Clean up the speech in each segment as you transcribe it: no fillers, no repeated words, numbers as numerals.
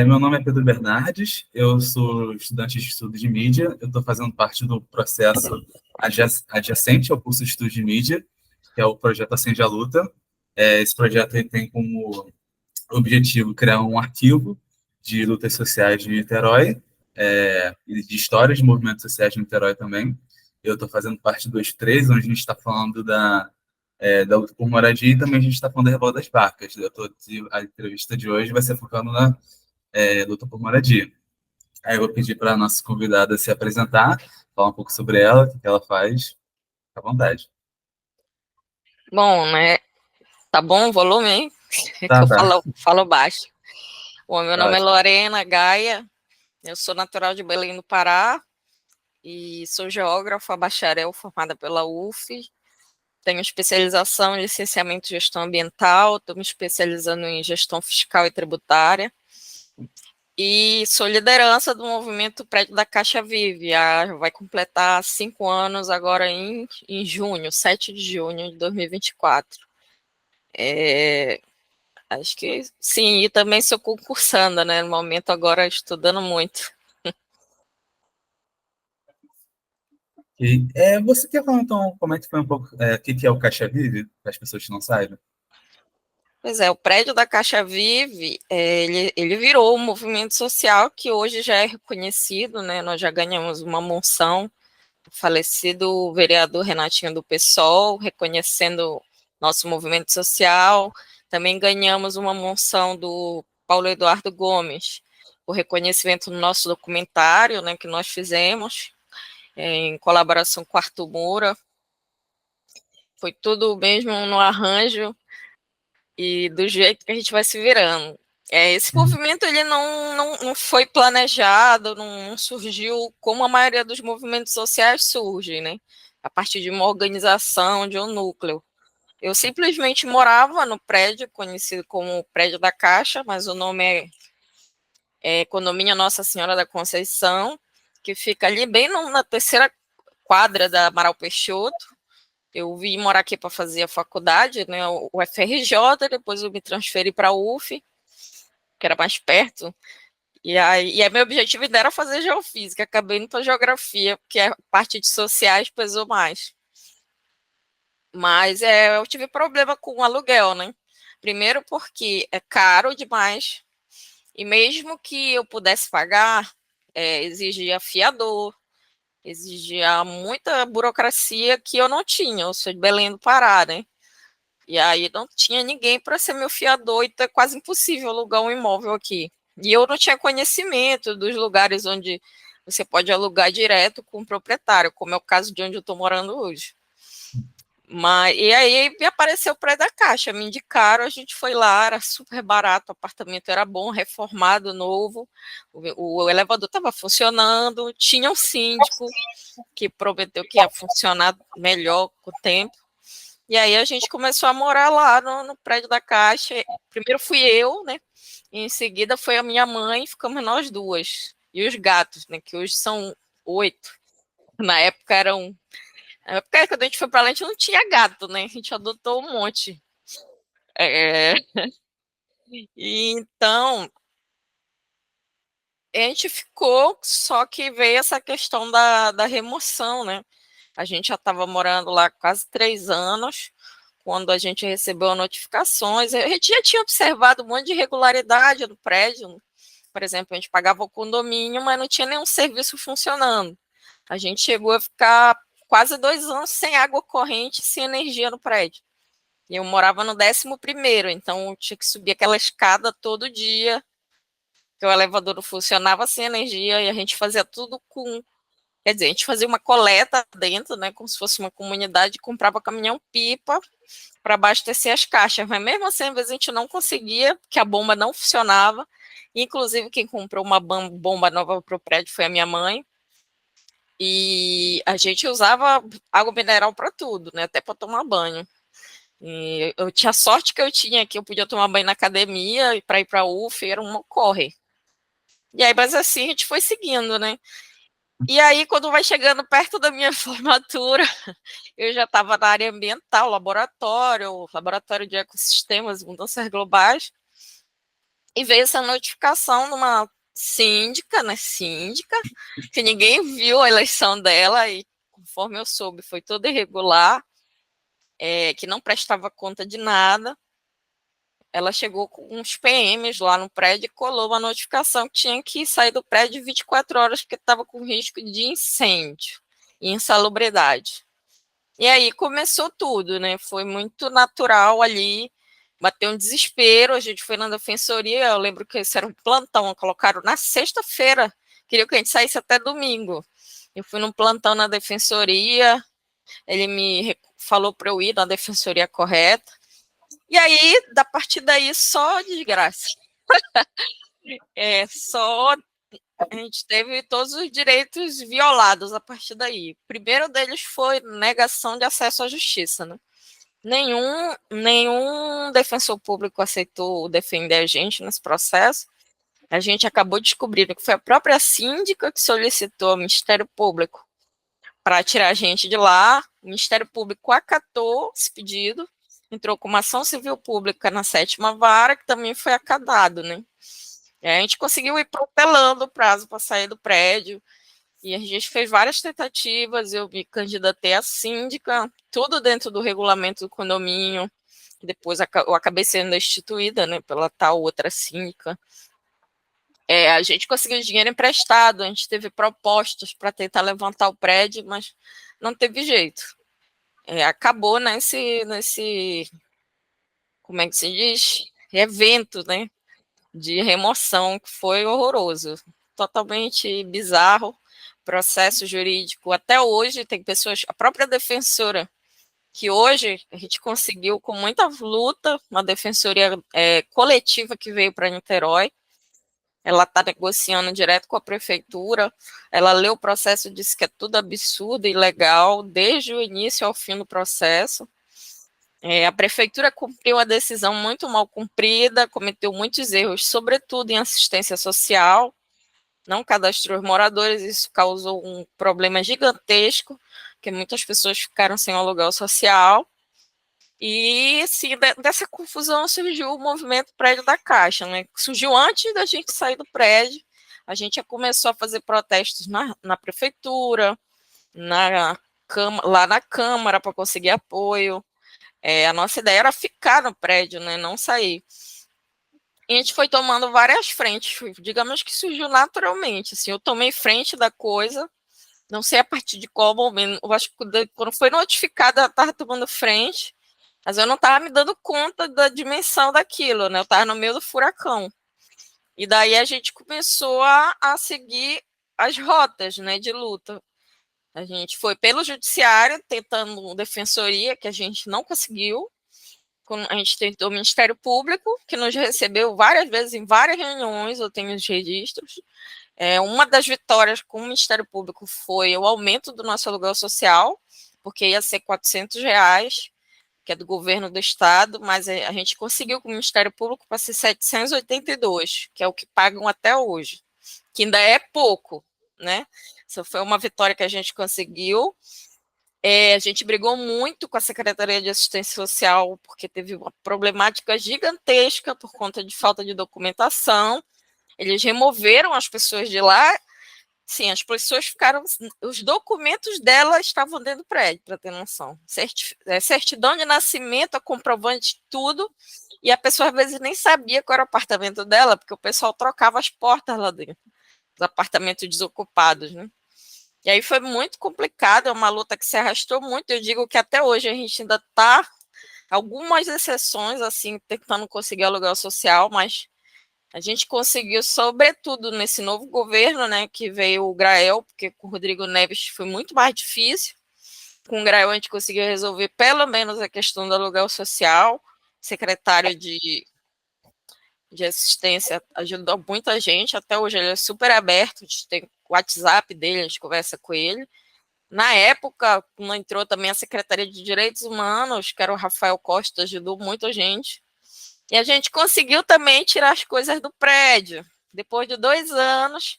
Meu nome é Pedro Bernardes, eu sou estudante de estudo de mídia, eu estou fazendo parte do processo adjacente ao curso de estudo de mídia, que é o projeto Acende a Luta. Esse projeto ele tem como objetivo criar um arquivo de lutas sociais de Niterói, e de histórias de movimentos sociais de Niterói também. Eu estou fazendo parte do três, onde a gente está falando da luta por moradia e também a gente está falando da Revolta das Barcas. A entrevista de hoje vai ser focando na luta por moradia. Aí eu vou pedir para a nossa convidada se apresentar, falar um pouco sobre ela, o que ela faz. Fica à vontade. Bom, né? Tá bom o volume, hein? Que Tá, eu tá. falo baixo. Bom, meu nome é Ótimo. Lorena Gaia, eu sou natural de Belém do Pará e sou geógrafa, bacharel formada pela UF. Tenho especialização em licenciamento em gestão ambiental, estou me especializando em gestão fiscal e tributária. E sou liderança do movimento Prédio da Caixa Vive. Vai completar 5 anos agora em junho, 7 de junho de 2024. Acho que sim, e também sou concursanda, né? No momento agora estudando muito. Você quer falar então como é que foi um pouco, o que é o Caixa Vive, para as pessoas que não saibem? Pois é, o prédio da Caixa Vive, ele virou um movimento social que hoje já é reconhecido, né? Nós já ganhamos uma moção do falecido vereador Renatinho do PSOL, reconhecendo nosso movimento social. Também ganhamos uma moção do Paulo Eduardo Gomes, o reconhecimento do nosso documentário, né, que nós fizemos, em colaboração com Arthur Moura. Foi tudo mesmo no arranjo e do jeito que a gente vai se virando. Esse movimento ele não foi planejado, não surgiu como a maioria dos movimentos sociais surge, né? A partir de uma organização, de um núcleo. Eu simplesmente morava no prédio, conhecido como Prédio da Caixa, mas o nome é Condomínio Nossa Senhora da Conceição, que fica ali bem na terceira quadra da Amaral Peixoto. Eu vim morar aqui para fazer a faculdade, né, o FRJ, depois eu me transferi para a UF, que era mais perto, e aí meu objetivo ainda era fazer geofísica, acabei indo para geografia, porque a parte de sociais pesou mais. Mas eu tive problema com o aluguel, né? Primeiro porque é caro demais, e mesmo que eu pudesse pagar, exigia fiador, exigia muita burocracia que eu não tinha. Eu sou de Belém do Pará, né? E aí não tinha ninguém para ser meu fiador, então é quase impossível alugar um imóvel aqui. E eu não tinha conhecimento dos lugares onde você pode alugar direto com o proprietário, como é o caso de onde eu estou morando hoje. E aí me apareceu o Prédio da Caixa, me indicaram, a gente foi lá, era super barato, o apartamento era bom, reformado, novo, o elevador estava funcionando, tinha um síndico que prometeu que ia funcionar melhor com o tempo. E aí a gente começou a morar lá no Prédio da Caixa. Primeiro fui eu, né? E em seguida foi a minha mãe, ficamos nós duas. E os gatos, né? Que hoje são 8. Na época eram. Na época, quando a gente foi para lá, a gente não tinha gato, né? A gente adotou um monte. É... E então, a gente ficou, só que veio essa questão da remoção, né? A gente já estava morando lá quase 3 anos, quando a gente recebeu notificações. A gente já tinha observado um monte de irregularidade no prédio. Por exemplo, a gente pagava o condomínio, mas não tinha nenhum serviço funcionando. A gente chegou a ficar quase 2 anos sem água corrente, sem energia no prédio. E eu morava no 11º, então eu tinha que subir aquela escada todo dia, porque o elevador não funcionava sem energia, e a gente fazia tudo com. Quer dizer, a gente fazia uma coleta dentro, né, como se fosse uma comunidade, comprava caminhão-pipa para abastecer as caixas, mas mesmo assim, às vezes a gente não conseguia, porque a bomba não funcionava. Inclusive, quem comprou uma bomba nova para o prédio foi a minha mãe. E a gente usava água mineral para tudo, né, até para tomar banho. E eu tinha sorte que eu tinha, que eu podia tomar banho na academia, e para ir para a UF era um corre. E aí, mas assim, a gente foi seguindo, né? E aí, quando vai chegando perto da minha formatura, eu já estava na área ambiental, laboratório de ecossistemas, mudanças globais, e veio essa notificação de uma síndica, né, que ninguém viu a eleição dela, e conforme eu soube, foi toda irregular, que não prestava conta de nada. Ela chegou com uns PMs lá no prédio e colou uma notificação que tinha que sair do prédio 24 horas porque estava com risco de incêndio e insalubridade. E aí começou tudo, né? Foi muito natural ali, bateu um desespero, a gente foi na defensoria, eu lembro que esse era um plantão, colocaram na sexta-feira, queriam que a gente saísse até domingo. Eu fui num plantão na defensoria, ele me falou para eu ir na defensoria correta, e aí, da partir daí, só desgraça. Só a gente teve todos os direitos violados a partir daí. O primeiro deles foi negação de acesso à justiça, né? Nenhum defensor público aceitou defender a gente nesse processo. A gente acabou descobrindo que foi a própria síndica que solicitou ao Ministério Público para tirar a gente de lá. O Ministério Público acatou esse pedido, entrou com uma ação civil pública na 7ª Vara, que também foi acatado, né? E a gente conseguiu ir protelando o prazo para sair do prédio, e a gente fez várias tentativas, eu me candidatei a síndica, tudo dentro do regulamento do condomínio, depois eu acabei sendo destituída, né, pela tal outra síndica. A gente conseguiu dinheiro emprestado, a gente teve propostas para tentar levantar o prédio, mas não teve jeito. Acabou nesse, como é que se diz? Evento, né, de remoção, que foi horroroso, totalmente bizarro, processo jurídico. Até hoje tem pessoas, a própria defensora, que hoje a gente conseguiu com muita luta, uma defensoria coletiva que veio para Niterói, ela está negociando direto com a prefeitura, ela leu o processo e disse que é tudo absurdo e ilegal, desde o início ao fim do processo. A prefeitura cumpriu a decisão muito mal cumprida, cometeu muitos erros, sobretudo em assistência social, não cadastrou os moradores, isso causou um problema gigantesco, porque muitas pessoas ficaram sem aluguel social. E, assim, dessa confusão surgiu o movimento Prédio da Caixa, né? Surgiu antes da gente sair do prédio, a gente já começou a fazer protestos na prefeitura, lá na Câmara para conseguir apoio. A nossa ideia era ficar no prédio, né? Não sair. E a gente foi tomando várias frentes, digamos que surgiu naturalmente. Assim, eu tomei frente da coisa, não sei a partir de qual momento, eu acho que quando foi notificada, eu estava tomando frente, mas eu não estava me dando conta da dimensão daquilo, né? Eu estava no meio do furacão. E daí a gente começou a seguir as rotas, né, de luta. A gente foi pelo judiciário, tentando defensoria, que a gente não conseguiu. A gente tentou o Ministério Público, que nos recebeu várias vezes em várias reuniões, eu tenho os registros. Uma das vitórias com o Ministério Público foi o aumento do nosso aluguel social, porque ia ser R$ 400, que é do governo do estado, mas a gente conseguiu com o Ministério Público para ser 782, que é o que pagam até hoje, que ainda é pouco, né? Isso foi uma vitória que a gente conseguiu. A gente brigou muito com a Secretaria de Assistência Social, porque teve uma problemática gigantesca por conta de falta de documentação. Eles removeram as pessoas de lá. Sim, as pessoas ficaram. Os documentos dela estavam dentro do prédio, para ter noção. Certidão de nascimento, a comprovante de tudo. E a pessoa, às vezes, nem sabia qual era o apartamento dela, porque o pessoal trocava as portas lá dentro, os apartamentos desocupados, né? E aí foi muito complicado, é uma luta que se arrastou muito. Eu digo que até hoje a gente ainda está, algumas exceções, assim, tentando conseguir aluguel social, mas a gente conseguiu, sobretudo nesse novo governo, né, que veio o Grael, porque com o Rodrigo Neves foi muito mais difícil. Com o Grael a gente conseguiu resolver pelo menos a questão do aluguel social. O secretário de assistência ajudou muita gente, até hoje ele é super aberto, a gente tem o WhatsApp dele, a gente conversa com ele. Na época, quando entrou também a Secretaria de Direitos Humanos, que era o Rafael Costa, ajudou muita gente. E a gente conseguiu também tirar as coisas do prédio. Depois de 2 anos,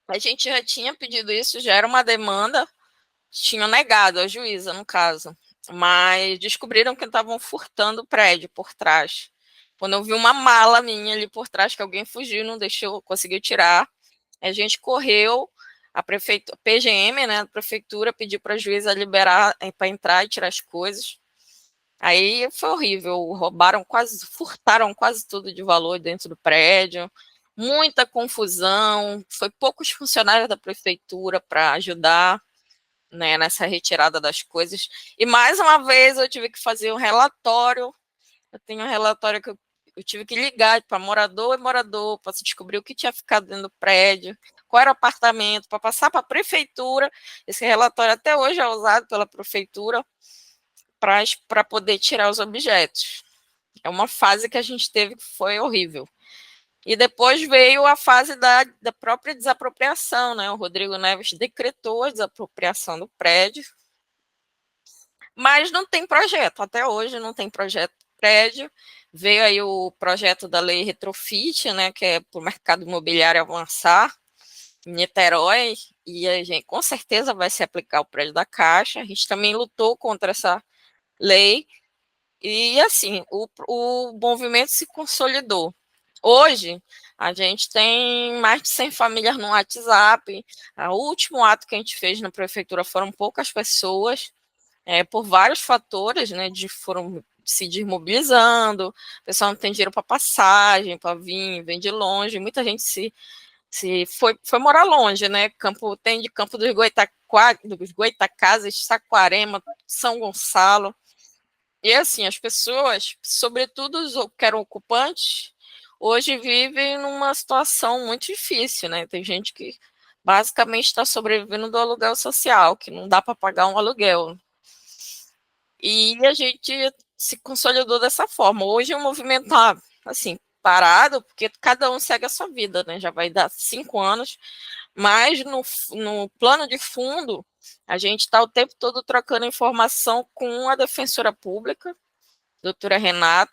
A gente já tinha pedido isso, já era uma demanda, tinham negado, a juíza, no caso. Mas descobriram que estavam furtando o prédio por trás. Quando eu vi uma mala minha ali por trás, que alguém fugiu, não deixou, conseguiu tirar, a gente correu, a prefeitura, PGM, né, a prefeitura pediu para a juíza liberar para entrar e tirar as coisas. Aí foi horrível, roubaram quase, furtaram quase tudo de valor dentro do prédio, muita confusão, foi poucos funcionários da prefeitura para ajudar, né, nessa retirada das coisas. E mais uma vez eu tive que fazer um relatório. Eu tenho um relatório que eu tive que ligar para morador e morador para descobrir o que tinha ficado dentro do prédio, qual era o apartamento, para passar para a prefeitura. Esse relatório até hoje é usado pela prefeitura para poder tirar os objetos. É uma fase que a gente teve que foi horrível. E depois veio a fase da própria desapropriação, né? O Rodrigo Neves decretou a desapropriação do prédio, mas não tem projeto, até hoje não tem projeto do prédio. Veio aí o projeto da lei Retrofit, né, que é para o mercado imobiliário avançar em Niterói, e a gente com certeza vai se aplicar o prédio da Caixa. A gente também lutou contra essa lei, e assim, o movimento se consolidou. Hoje, a gente tem mais de 100 famílias no WhatsApp. O último ato que a gente fez na prefeitura foram poucas pessoas, por vários fatores, né? Foram se desmobilizando, o pessoal não tem dinheiro para passagem, para vir, vem de longe, muita gente se foi morar longe, né? Tem de Campo dos Goitacazes, Saquarema, São Gonçalo. E assim, as pessoas, sobretudo os que eram ocupantes, hoje vivem numa situação muito difícil, né? Tem gente que basicamente está sobrevivendo do aluguel social, que não dá para pagar um aluguel. E a gente se consolidou dessa forma. Hoje o movimento está, assim, parado, porque cada um segue a sua vida, né? Já vai dar 5 anos, mas no plano de fundo, a gente está o tempo todo trocando informação com a defensora pública, doutora Renata,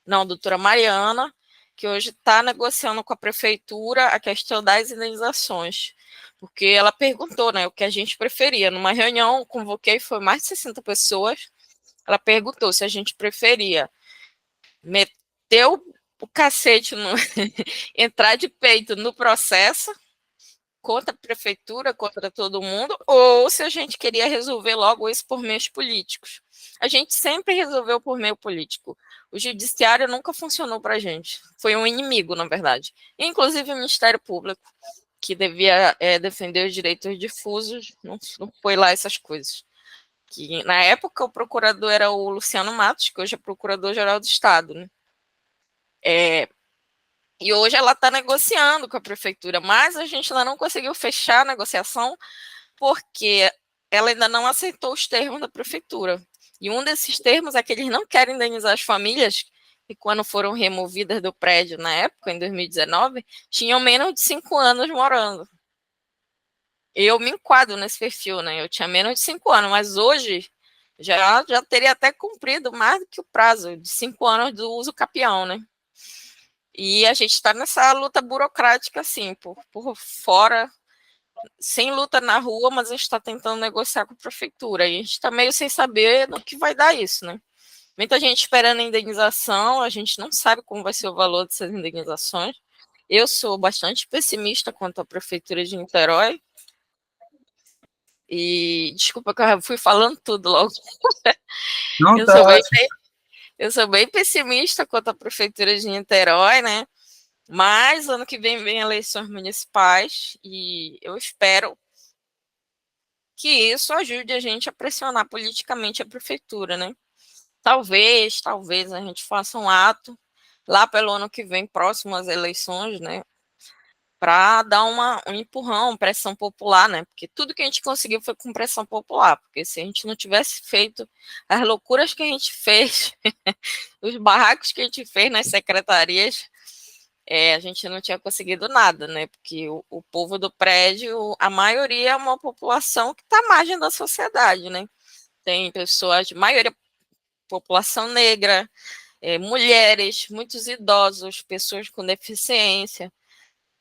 não, doutora Mariana, que hoje está negociando com a prefeitura a questão das indenizações, porque ela perguntou, né, o que a gente preferia. Numa reunião, convoquei, foi mais de 60 pessoas, ela perguntou se a gente preferia meter o cacete, entrar de peito no processo, contra a prefeitura, contra todo mundo, ou se a gente queria resolver logo isso por meios políticos. A gente sempre resolveu por meio político. O judiciário nunca funcionou para a gente. Foi um inimigo, na verdade. Inclusive o Ministério Público, que devia defender os direitos difusos, não foi lá essas coisas. Que, na época, o procurador era o Luciano Matos, que hoje é procurador-geral do Estado. Né? E hoje ela está negociando com a prefeitura, mas a gente ainda não conseguiu fechar a negociação porque ela ainda não aceitou os termos da prefeitura. E um desses termos é que eles não querem indenizar as famílias que, quando foram removidas do prédio na época, em 2019, tinham menos de 5 anos morando. Eu me enquadro nesse perfil, né? Eu tinha menos de 5 anos, mas hoje já teria até cumprido mais do que o prazo de 5 anos do uso capião, né? E a gente está nessa luta burocrática, assim, por fora, sem luta na rua, mas a gente está tentando negociar com a prefeitura. E a gente está meio sem saber no que vai dar isso, né? Muita gente esperando a indenização, a gente não sabe como vai ser o valor dessas indenizações. Eu sou bastante pessimista quanto à prefeitura de Niterói. E desculpa que eu fui falando tudo logo. Não, Eu tá sou bem, ótimo. eu sou bem pessimista quanto à prefeitura de Niterói, né? Mas ano que vem eleições municipais e eu espero que isso ajude a gente a pressionar politicamente a prefeitura, né? Talvez a gente faça um ato lá pelo ano que vem, próximo às eleições, né? Para dar um empurrão, pressão popular, né? Porque tudo que a gente conseguiu foi com pressão popular. Porque se a gente não tivesse feito as loucuras que a gente fez, os barracos que a gente fez nas secretarias, a gente não tinha conseguido nada, né? Porque o povo do prédio, a maioria é uma população que está à margem da sociedade, né? Tem pessoas, maioria população negra, mulheres, muitos idosos, pessoas com deficiência.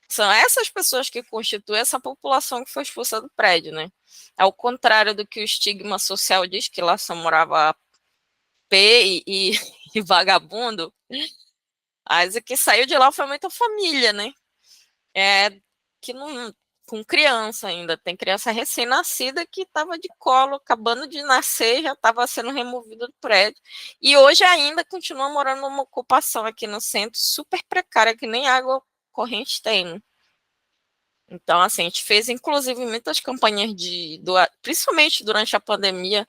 São essas pessoas que constituem essa população que foi expulsa do prédio, né? Ao contrário do que o estigma social diz, que lá só morava P e vagabundo, mas o que saiu de lá foi muita família, né? Que não, com criança ainda, tem criança recém-nascida que estava de colo, acabando de nascer, já estava sendo removido do prédio, e hoje ainda continua morando numa ocupação aqui no centro, super precária, que nem água corrente tem, né? Então, assim, a gente fez, inclusive, muitas campanhas principalmente durante a pandemia,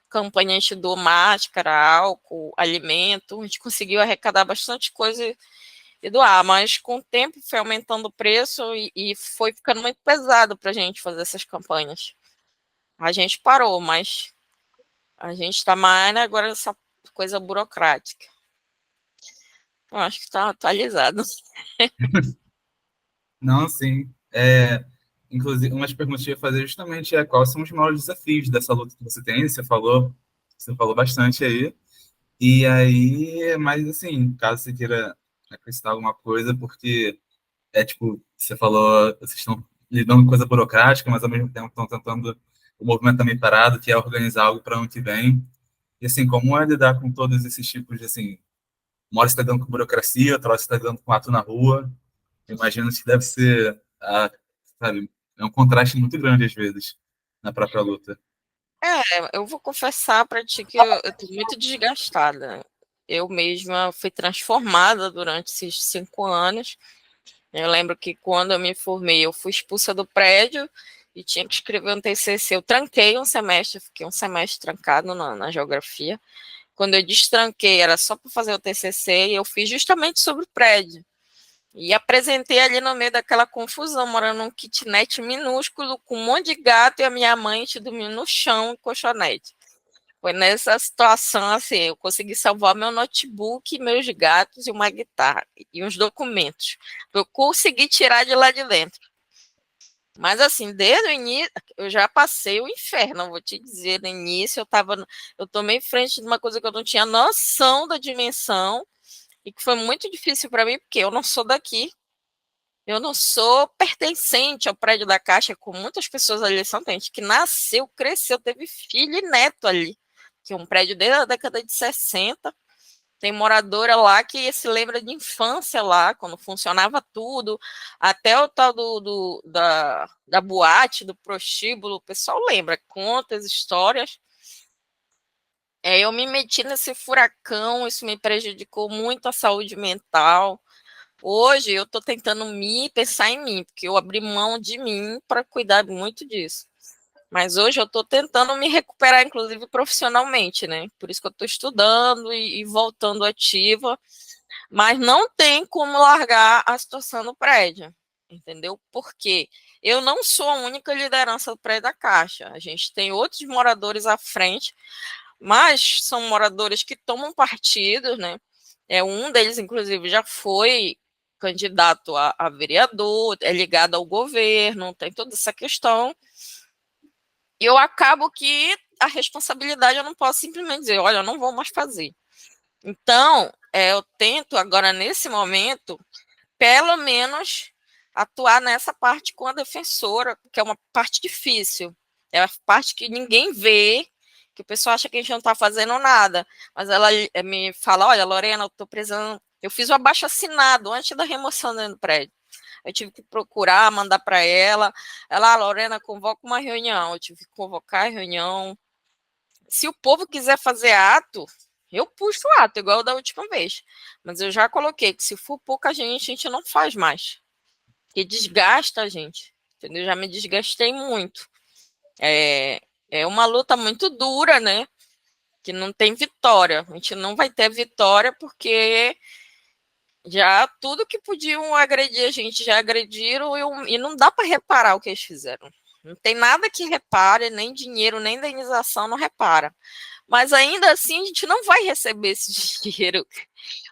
campanhas de doar máscara, álcool, alimento, a gente conseguiu arrecadar bastante coisa e doar, mas com o tempo foi aumentando o preço e foi ficando muito pesado para a gente fazer essas campanhas. A gente parou, mas a gente está mais agora nessa coisa burocrática. Eu acho que está atualizado. Não, sim. Inclusive, umas perguntas que eu ia fazer justamente é quais são os maiores desafios dessa luta que você tem? Você falou bastante aí. E aí, mas assim, caso você queira acrescentar alguma coisa, porque tipo, você falou, vocês estão lidando com coisa burocrática, mas ao mesmo tempo estão tentando o movimento também parado, que é organizar algo para ano que vem. E assim, como é lidar com todos esses tipos de assim, uma hora você está lidando com burocracia, outra hora você está lidando com ato na rua. Eu imagino que deve ser, sabe, é um contraste muito grande às vezes na própria luta. Eu vou confessar para ti que eu estou muito desgastada. Eu mesma fui transformada durante esses 5 anos. Eu lembro que quando eu me formei, eu fui expulsa do prédio e tinha que escrever um TCC. Eu tranquei um semestre, fiquei um semestre trancado na geografia. Quando eu destranquei, era só para fazer o TCC e eu fiz justamente sobre o prédio. E apresentei ali no meio daquela confusão, morando num kitnet minúsculo, com um monte de gato e a minha mãe dormindo no chão, em colchonete. Foi nessa situação, assim, eu consegui salvar meu notebook, meus gatos e uma guitarra e uns documentos. Eu consegui tirar de lá de dentro. Mas assim, desde o início, eu já passei o inferno, vou te dizer, no início eu tomei em frente de uma coisa que eu não tinha noção da dimensão e que foi muito difícil para mim, porque eu não sou daqui, eu não sou pertencente ao prédio da Caixa, como muitas pessoas ali são, tem gente que nasceu, cresceu, teve filho e neto ali, que é um prédio desde a década de 60. Tem moradora lá que se lembra de infância lá, quando funcionava tudo, até o tal da boate, do prostíbulo, o pessoal lembra, conta as histórias. Eu me meti nesse furacão, isso me prejudicou muito a saúde mental. Hoje eu estou tentando pensar em mim, porque eu abri mão de mim para cuidar muito disso. Mas hoje eu estou tentando me recuperar, inclusive profissionalmente, né? Por isso que eu estou estudando e voltando ativa, mas não tem como largar a situação do prédio, entendeu? Porque eu não sou a única liderança do prédio da Caixa. A gente tem outros moradores à frente, mas são moradores que tomam partido, né? Um deles, inclusive, já foi candidato a vereador, é ligado ao governo, tem toda essa questão. E eu acabo que a responsabilidade eu não posso simplesmente dizer, olha, eu não vou mais fazer. Então, eu tento agora, nesse momento, pelo menos atuar nessa parte com a defensora, que é uma parte difícil. É a parte que ninguém vê, que o pessoal acha que a gente não está fazendo nada. Mas ela me fala, olha, Lorena, eu estou precisando... Eu fiz o abaixo-assinado antes da remoção dentro do prédio. Eu tive que procurar, mandar para ela. Ela, Lorena, convoca uma reunião. Eu tive que convocar a reunião. Se o povo quiser fazer ato, eu puxo o ato, igual da última vez. Mas eu já coloquei que se for pouca gente, a gente não faz mais. Que desgasta a gente. Entendeu? Já me desgastei muito. É uma luta muito dura, né? Que não tem vitória. A gente não vai ter vitória porque já tudo que podiam agredir a gente já agrediram e não dá para reparar o que eles fizeram. Não tem nada que repare, nem dinheiro, nem indenização não repara. Mas ainda assim a gente não vai receber esse dinheiro,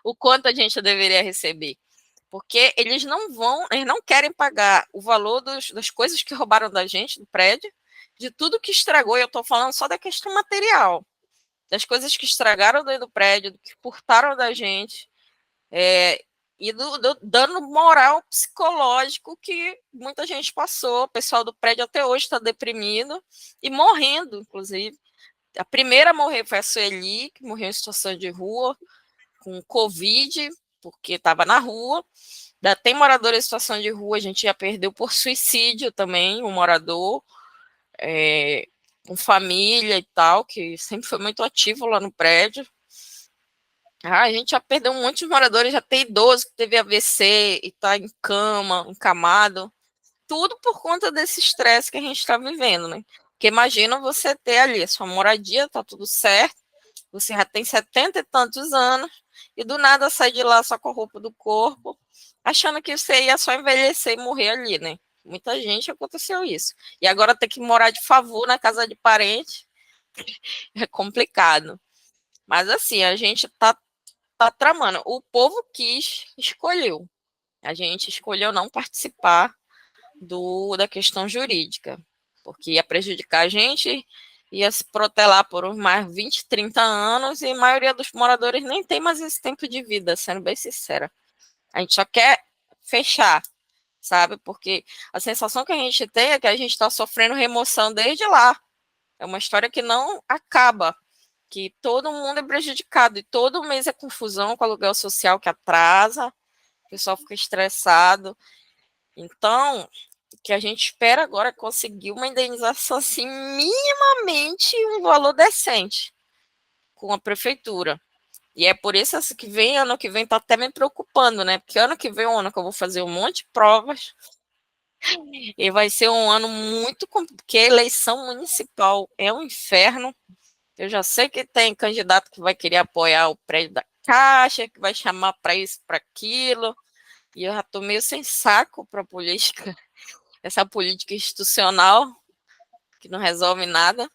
o quanto a gente deveria receber. Porque eles não querem pagar o valor das coisas que roubaram da gente, do prédio, de tudo que estragou. Eu estou falando só da questão material, das coisas que estragaram dentro do prédio, do que furtaram da gente. e do dano moral psicológico que muita gente passou. O pessoal do prédio até hoje está deprimido e morrendo, inclusive. A primeira a morrer foi a Sueli, que morreu em situação de rua, com Covid, porque estava na rua. Ainda tem morador em situação de rua, a gente já perdeu por suicídio também, um morador, com família e tal, que sempre foi muito ativo lá no prédio. A gente já perdeu muitos moradores, já tem idoso que teve AVC e está em cama, encamado. Tudo por conta desse estresse que a gente está vivendo, né? Porque imagina você ter ali a sua moradia, tá tudo certo, você já tem 70 e tantos anos, e do nada sai de lá só com a roupa do corpo, achando que você ia só envelhecer e morrer ali, né? Muita gente aconteceu isso. E agora ter que morar de favor na casa de parente é complicado. Mas assim, a gente tá tramando. O povo escolheu. A gente escolheu não participar da questão jurídica, porque ia prejudicar a gente, ia se protelar por mais 20, 30 anos, e a maioria dos moradores nem tem mais esse tempo de vida, sendo bem sincera. A gente só quer fechar, sabe? Porque a sensação que a gente tem é que a gente está sofrendo remoção desde lá. É uma história que não acaba, que todo mundo é prejudicado, e todo mês é confusão com o aluguel social que atrasa, o pessoal fica estressado. Então, o que a gente espera agora é conseguir uma indenização, assim, minimamente um valor decente com a prefeitura. E é por isso que vem, ano que vem, tá até me preocupando, né? Porque ano que vem é um ano que eu vou fazer um monte de provas, e vai ser um ano muito, porque a eleição municipal é um inferno. Eu já sei que tem candidato que vai querer apoiar o prédio da Caixa, que vai chamar para isso, para aquilo, e eu já estou meio sem saco para política, essa política institucional que não resolve nada.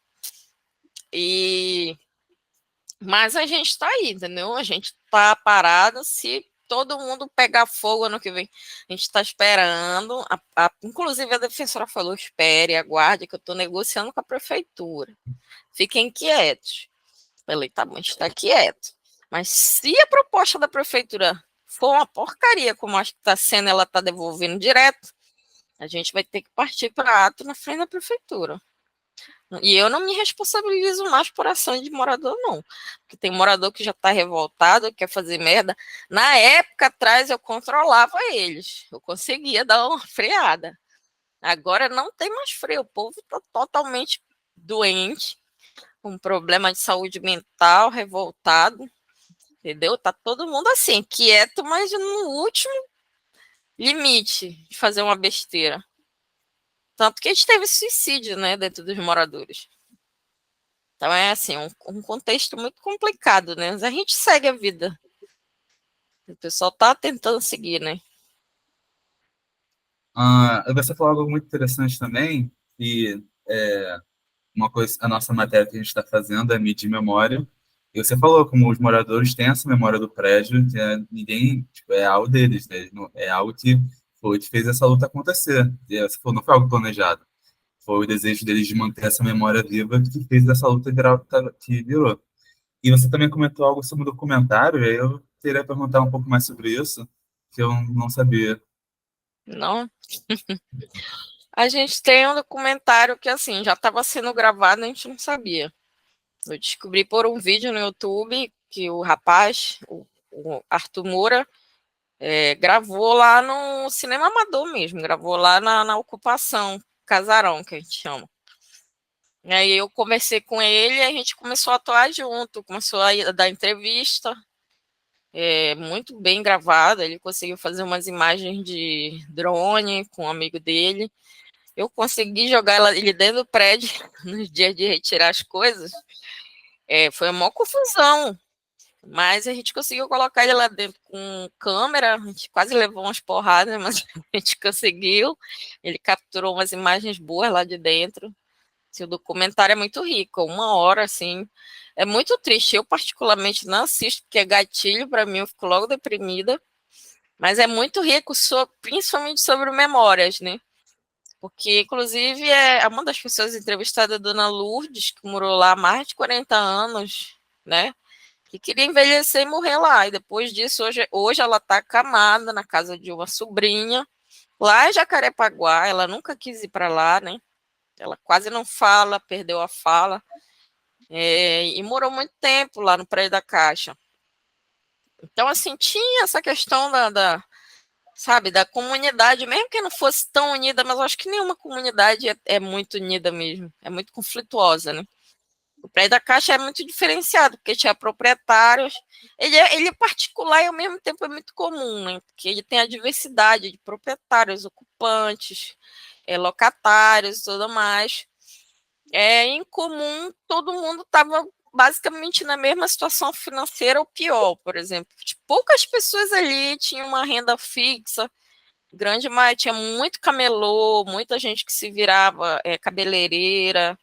Mas a gente está aí, entendeu? A gente está parado. Se todo mundo pegar fogo ano que vem, a gente está esperando. Inclusive, a defensora falou: espere, aguarde, que eu estou negociando com a prefeitura. Fiquem quietos. Falei: tá bom, a gente está quieto. Mas se a proposta da prefeitura for uma porcaria, como acho que está sendo, ela está devolvendo direto, a gente vai ter que partir para ato na frente da prefeitura. E eu não me responsabilizo mais por ação de morador, não. Porque tem morador que já está revoltado, quer fazer merda. Na época atrás eu controlava eles. Eu conseguia dar uma freada. Agora não tem mais freio. O povo está totalmente doente, com problema de saúde mental, revoltado. Entendeu? Tá todo mundo assim, quieto, mas no último limite de fazer uma besteira. Tanto que a gente teve suicídio, né, dentro dos moradores. Então é assim, um contexto muito complicado, né? Mas a gente segue a vida. O pessoal tá tentando seguir, né? Você falou algo muito interessante também, que uma coisa, a nossa matéria que a gente está fazendo é medir memória. E você falou como os moradores têm essa memória do prédio, que ninguém, tipo, é algo deles, né? É algo que foi que fez essa luta acontecer. E você falou, não foi algo planejado. Foi o desejo deles de manter essa memória viva que fez essa luta virar o que virou. E você também comentou algo sobre o documentário, e aí eu queria perguntar um pouco mais sobre isso, que eu não sabia. Não. A gente tem um documentário que, assim, já estava sendo gravado, a gente não sabia. Eu descobri por um vídeo no YouTube que o rapaz, o Arthur Moura, gravou lá no cinema amador mesmo, gravou lá na ocupação, casarão, que a gente chama. E aí eu conversei com ele e a gente começou a atuar junto, começou a dar entrevista, muito bem gravada. Ele conseguiu fazer umas imagens de drone com um amigo dele. Eu consegui jogar ele dentro do prédio nos dias de retirar as coisas. Foi uma maior confusão, mas a gente conseguiu colocar ele lá dentro com câmera. A gente quase levou umas porradas, mas a gente conseguiu. Ele capturou umas imagens boas lá de dentro. Assim, o documentário é muito rico, 1 hora, assim, é muito triste. Eu, particularmente, não assisto, porque é gatilho para mim, eu fico logo deprimida, mas é muito rico, principalmente sobre memórias, né? Porque, inclusive, é uma das pessoas entrevistadas, a dona Lourdes, que morou lá há mais de 40 anos, né? que queria envelhecer e morrer lá. E depois disso, hoje ela está acamada na casa de uma sobrinha, lá em Jacarepaguá. Ela nunca quis ir para lá, né? Ela quase não fala, perdeu a fala. E morou muito tempo lá no Prédio da Caixa. Então, assim, tinha essa questão sabe, da comunidade, mesmo que não fosse tão unida, mas eu acho que nenhuma comunidade é muito unida mesmo, é muito conflituosa, né? O Prédio da Caixa é muito diferenciado, porque tinha proprietários, ele é particular e ao mesmo tempo é muito comum, né? Porque ele tem a diversidade de proprietários, ocupantes, locatários e tudo mais. Em comum, todo mundo estava basicamente na mesma situação financeira ou pior, por exemplo. Poucas pessoas ali tinham uma renda fixa, grande maioria, tinha muito camelô, muita gente que se virava cabeleireira,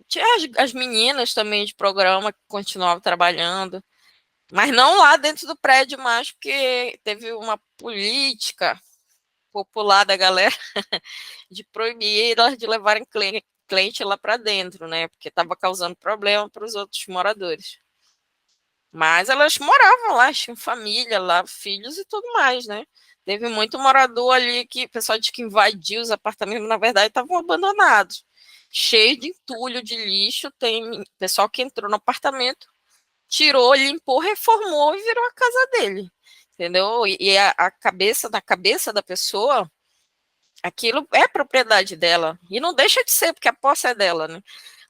tinha as meninas também de programa que continuavam trabalhando, mas não lá dentro do prédio mais, porque teve uma política popular da galera de proibir elas de levarem cliente lá para dentro, né? Porque estava causando problema para os outros moradores. Mas elas moravam lá, tinham família lá, filhos e tudo mais, né? Teve muito morador ali que o pessoal disse que invadiu os apartamentos, na verdade estavam abandonados, cheio de entulho, de lixo. Tem pessoal que entrou no apartamento, tirou, limpou, reformou e virou a casa dele, entendeu? E a cabeça, na cabeça da pessoa, aquilo é propriedade dela. E não deixa de ser, porque a posse é dela, né?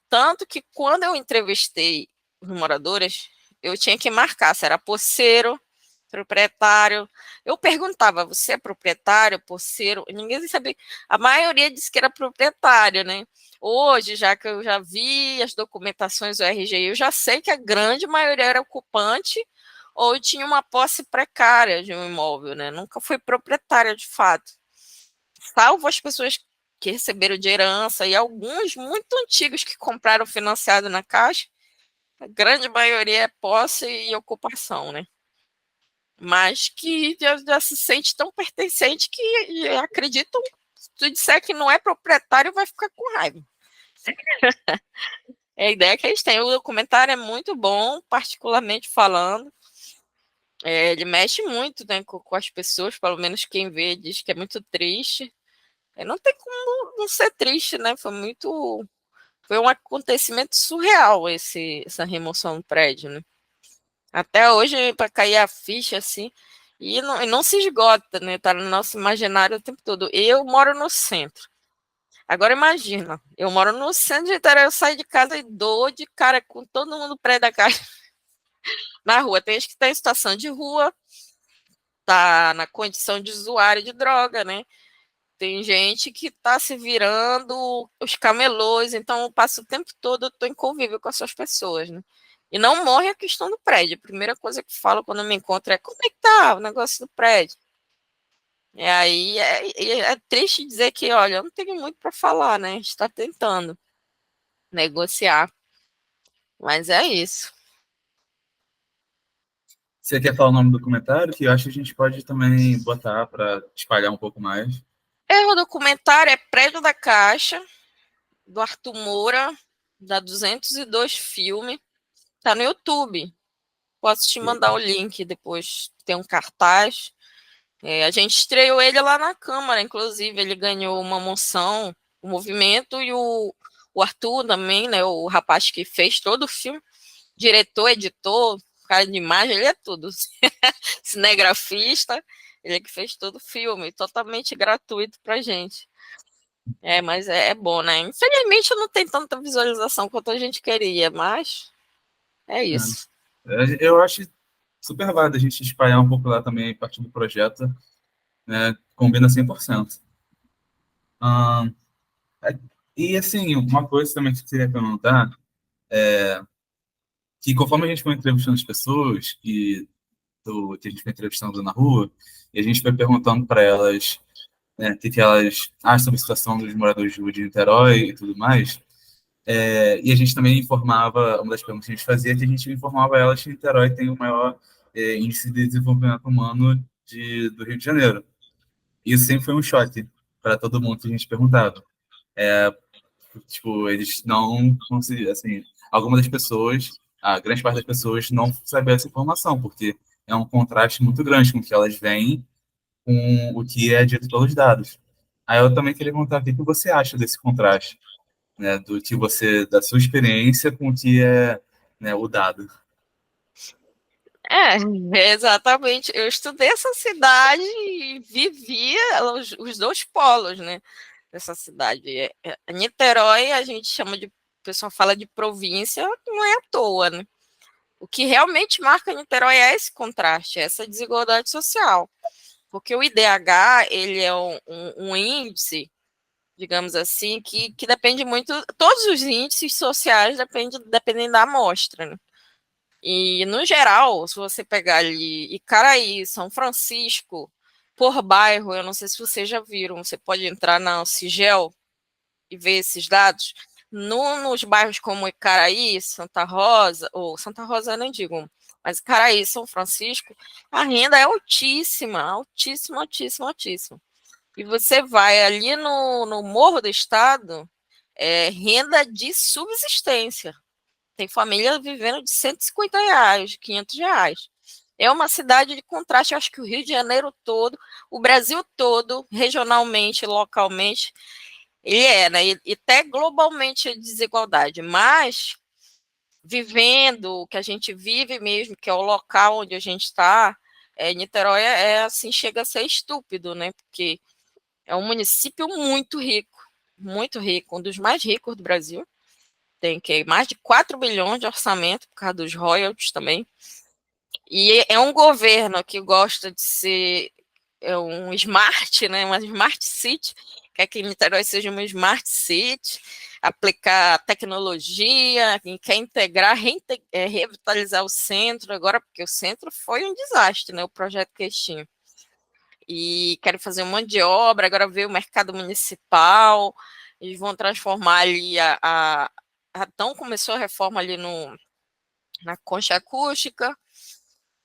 Tanto que quando eu entrevistei os moradores, eu tinha que marcar se era posseiro, proprietário. Eu perguntava, você é proprietário, posseiro? Ninguém sabia. A maioria disse que era proprietário, né? Hoje, já que eu já vi as documentações do RGI, eu já sei que a grande maioria era ocupante ou tinha uma posse precária de um imóvel, né? Nunca foi proprietária de fato. Salvo as pessoas que receberam de herança e alguns muito antigos que compraram financiado na Caixa, a grande maioria é posse e ocupação, né? Mas que já se sente tão pertencente que acreditam, se tu disser que não é proprietário, vai ficar com raiva. É a ideia que eles têm. O documentário é muito bom, particularmente falando. Ele mexe muito, né, com as pessoas, pelo menos quem vê diz que é muito triste. Não tem como não ser triste, né? Foi um acontecimento surreal essa remoção do prédio, né? Até hoje, para cair a ficha, assim, e não se esgota, né? Tá no nosso imaginário o tempo todo. Eu moro no centro. Agora imagina, eu moro no centro de Itaquera, eu saio de casa e dou de cara com todo mundo prédio da casa na rua. Tem gente que está em situação de rua, tá na condição de usuário de droga, né? Tem gente que está se virando os camelôs, então eu passo o tempo todo, eu estou em convívio com essas pessoas, né? E não morre a questão do prédio. A primeira coisa que falo quando eu me encontro é como é que tá o negócio do prédio? E aí é triste dizer que, olha, eu não tenho muito para falar, né? A gente está tentando negociar, mas é isso. Você quer falar o nome do documentário? Que eu acho que a gente pode também botar para espalhar um pouco mais. O documentário é Prédio da Caixa, do Arthur Moura, da 202 Filme, tá no YouTube. Posso te mandar o link depois. Tem um cartaz. A gente estreou ele lá na Câmara, inclusive. Ele ganhou uma moção, o movimento, e o Arthur também, né? O rapaz que fez todo o filme. Diretor, editor, cara de imagem, ele é tudo. Cinegrafista, ele que fez todo o filme, totalmente gratuito pra gente. Mas é bom, né? Infelizmente não tem tanta visualização quanto a gente queria, mas é isso. Eu acho super válido a gente espalhar um pouco lá também, a partir do projeto, né? Combina 100%. Ah, e, assim, uma coisa também que eu queria perguntar, que conforme a gente foi entrevistando as pessoas, que a gente foi entrevistando na rua, e a gente foi perguntando para elas, né, o que elas acham sobre a situação dos moradores de rua de Niterói e tudo mais, e a gente também informava, uma das perguntas que a gente fazia, é que a gente informava elas que Niterói tem o maior índice de desenvolvimento humano do Rio de Janeiro. Isso sempre foi um choque para todo mundo que a gente perguntava. Tipo, eles não conseguiam, assim, algumas das pessoas a grande parte das pessoas não sabe essa informação, porque é um contraste muito grande com o que elas veem com o que é dito pelos dados. Aí eu também queria perguntar o que você acha desse contraste, né, do que você, da sua experiência com o que é, né, o dado. É, exatamente. Eu estudei essa cidade e vivia os dois polos, né, dessa cidade. Niterói, a gente chama de, o pessoal fala de província, não é à toa, né? O que realmente marca Niterói é esse contraste, essa desigualdade social. Porque o IDH, ele é um índice, digamos assim, que depende muito, todos os índices sociais dependem da amostra, né? E, no geral, se você pegar ali Icaraí, São Francisco, por bairro, eu não sei se vocês já viram, você pode entrar na Sigel e ver esses dados. Nos bairros como Icaraí, Santa Rosa, ou Santa Rosa eu nem digo, mas Icaraí, São Francisco, a renda é altíssima, altíssima, altíssima, altíssima. E você vai ali no Morro do Estado, renda de subsistência. Tem família vivendo de R$ 150, R$ 500. É uma cidade de contraste. Eu acho que o Rio de Janeiro todo, o Brasil todo, regionalmente, localmente, ele é, né? E até globalmente a desigualdade. Mas vivendo o que a gente vive mesmo, que é o local onde a gente está, Niterói assim, chega a ser estúpido, né? Porque é um município muito rico, um dos mais ricos do Brasil. Tem que mais de 4 bilhões de orçamento por causa dos royalties também. E é um governo que gosta de ser um smart, né, uma smart city, quer que Niterói seja uma smart city, aplicar tecnologia, quer integrar, revitalizar o centro, agora porque o centro foi um desastre, né, o projeto que eles tinham. E querem fazer um monte de obra, agora veio o mercado municipal, eles vão transformar ali então começou a reforma ali na concha acústica,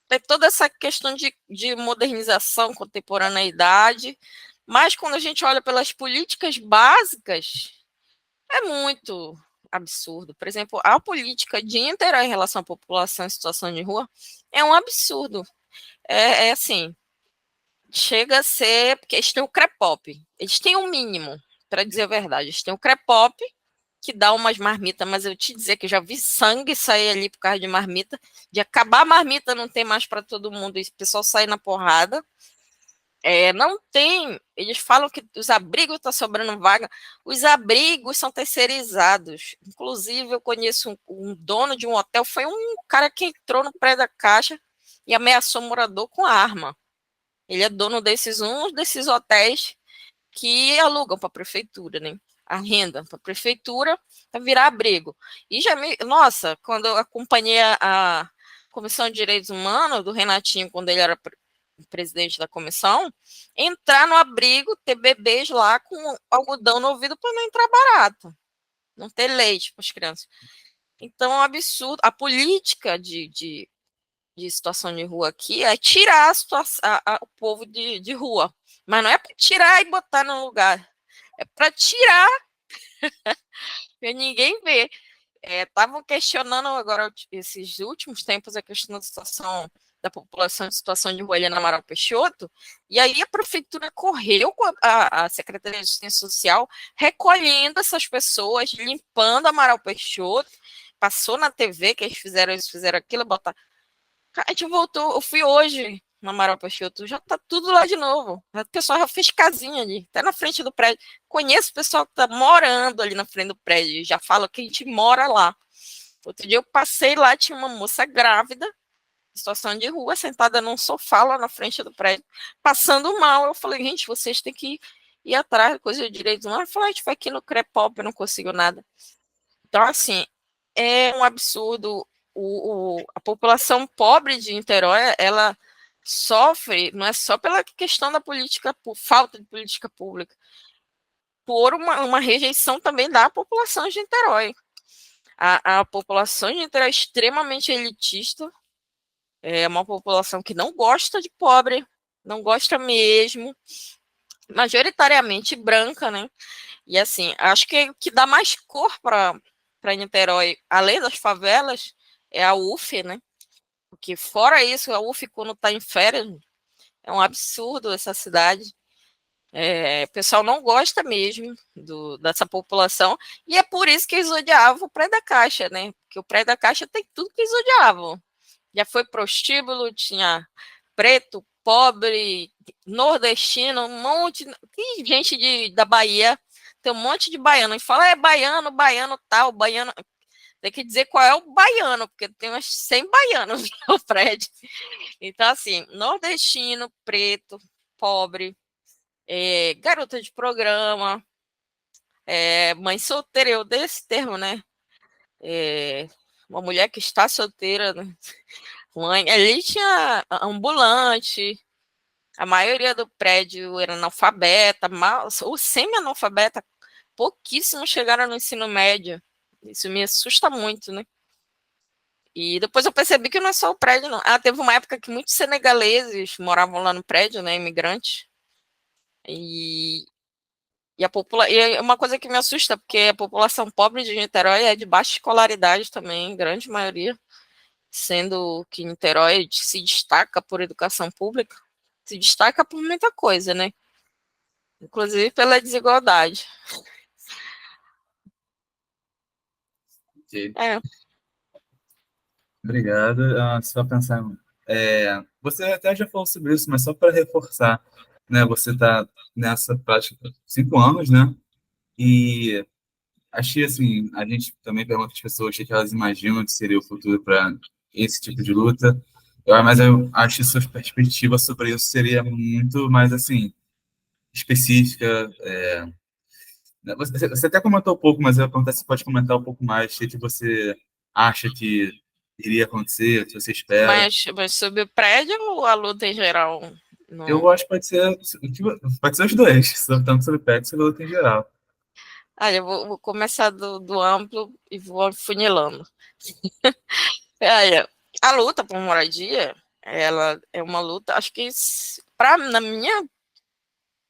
tem toda essa questão de modernização, contemporaneidade, mas quando a gente olha pelas políticas básicas, é muito absurdo. Por exemplo, a política de Niterói em relação à população em situação de rua é um absurdo. Assim, chega a ser, porque eles têm o CREPOP, eles têm um mínimo, para dizer a verdade, eles têm o CREPOP, que dá umas marmitas, mas eu te dizer que eu já vi sangue sair ali por causa de marmita, de acabar a marmita não tem mais para todo mundo, e o pessoal sai na porrada. Não tem, eles falam que os abrigos estão sobrando vaga, os abrigos são terceirizados. Inclusive, eu conheço um dono de um hotel, foi um cara que entrou no prédio da Caixa e ameaçou o morador com arma. Ele é dono desses hotéis que alugam para a prefeitura, né? Arrendam para a prefeitura para virar abrigo. E nossa, quando eu acompanhei a Comissão de Direitos Humanos do Renatinho, quando ele era presidente da comissão, entrar no abrigo, ter bebês lá com algodão no ouvido para não entrar barato, não ter leite para as crianças. Então é um absurdo. A política de situação de rua aqui é tirar o povo de rua. Mas não é para tirar e botar no lugar. É para tirar e ninguém vê. Estavam questionando agora, esses últimos tempos, a questão da situação da população em situação de rua ali na Amaral Peixoto, e aí a prefeitura correu com a Secretaria de Assistência Social, recolhendo essas pessoas, limpando a Amaral Peixoto, passou na TV que eles fizeram aquilo, botar. A gente voltou, eu fui hoje na Amaral Peixoto, já tá tudo lá de novo. O pessoal já fez casinha ali, até na frente do prédio. Conheço o pessoal que tá morando ali na frente do prédio, já fala que a gente mora lá. Outro dia eu passei lá, tinha uma moça grávida, em situação de rua, sentada num sofá lá na frente do prédio, passando mal. Eu falei, gente, vocês têm que ir atrás da coisa de direitos humanos. Eu falei, a gente foi aqui no CREPOP, eu não consigo nada. Então, assim, é um absurdo. A população pobre de Niterói, ela sofre, não é só pela questão da política, por falta de política pública, por uma rejeição também da população de Niterói. A população de Niterói é extremamente elitista, é uma população que não gosta de pobre, não gosta mesmo, majoritariamente branca, né? E assim, acho que o que dá mais cor para Niterói, além das favelas, é a UF, né? Porque fora isso, a UF, quando está em férias, é um absurdo essa cidade. O pessoal não gosta mesmo dessa população, e é por isso que eles odiavam o Praia da Caixa, né? Porque o Praia da Caixa tem tudo que eles odiavam. Já foi prostíbulo, tinha preto, pobre, nordestino, um monte. Tem gente da Bahia, tem um monte de baiano. E fala, baiano, baiano tal, baiano. Tem que dizer qual é o baiano, porque tem umas 100 baianos no prédio. Então, assim, nordestino, preto, pobre, garota de programa, mãe solteira, eu dei esse termo, né? Uma mulher que está solteira, né? Mãe, ali tinha ambulante, a maioria do prédio era analfabeta, ou semi-analfabeta, pouquíssimos chegaram no ensino médio. Isso me assusta muito, né? E depois eu percebi que não é só o prédio, não. Teve uma época que muitos senegaleses moravam lá no prédio, né, imigrantes. E e é uma coisa que me assusta, porque a população pobre de Niterói é de baixa escolaridade também, grande maioria, sendo que Niterói se destaca por educação pública, se destaca por muita coisa, né? Inclusive pela desigualdade. Ok. É, Obrigado. Só pensar. Você até já falou sobre isso, mas só para reforçar, né? Você está nessa prática há 5 anos, né? E achei assim, a gente também pergunta às pessoas o que elas imaginam que seria o futuro para esse tipo de luta. Mas eu acho que sua perspectiva sobre isso seria muito mais assim específica. Você até comentou um pouco, mas eu perguntar se você pode comentar um pouco mais o que você acha que iria acontecer, o que você espera. mas sobre o prédio ou a luta em geral? Eu Não. acho que pode ser os dois, tanto sobre PEC sobre luta em geral. Eu vou começar do amplo e vou funilando. Olha, a luta por moradia, ela é uma luta, acho que na minha,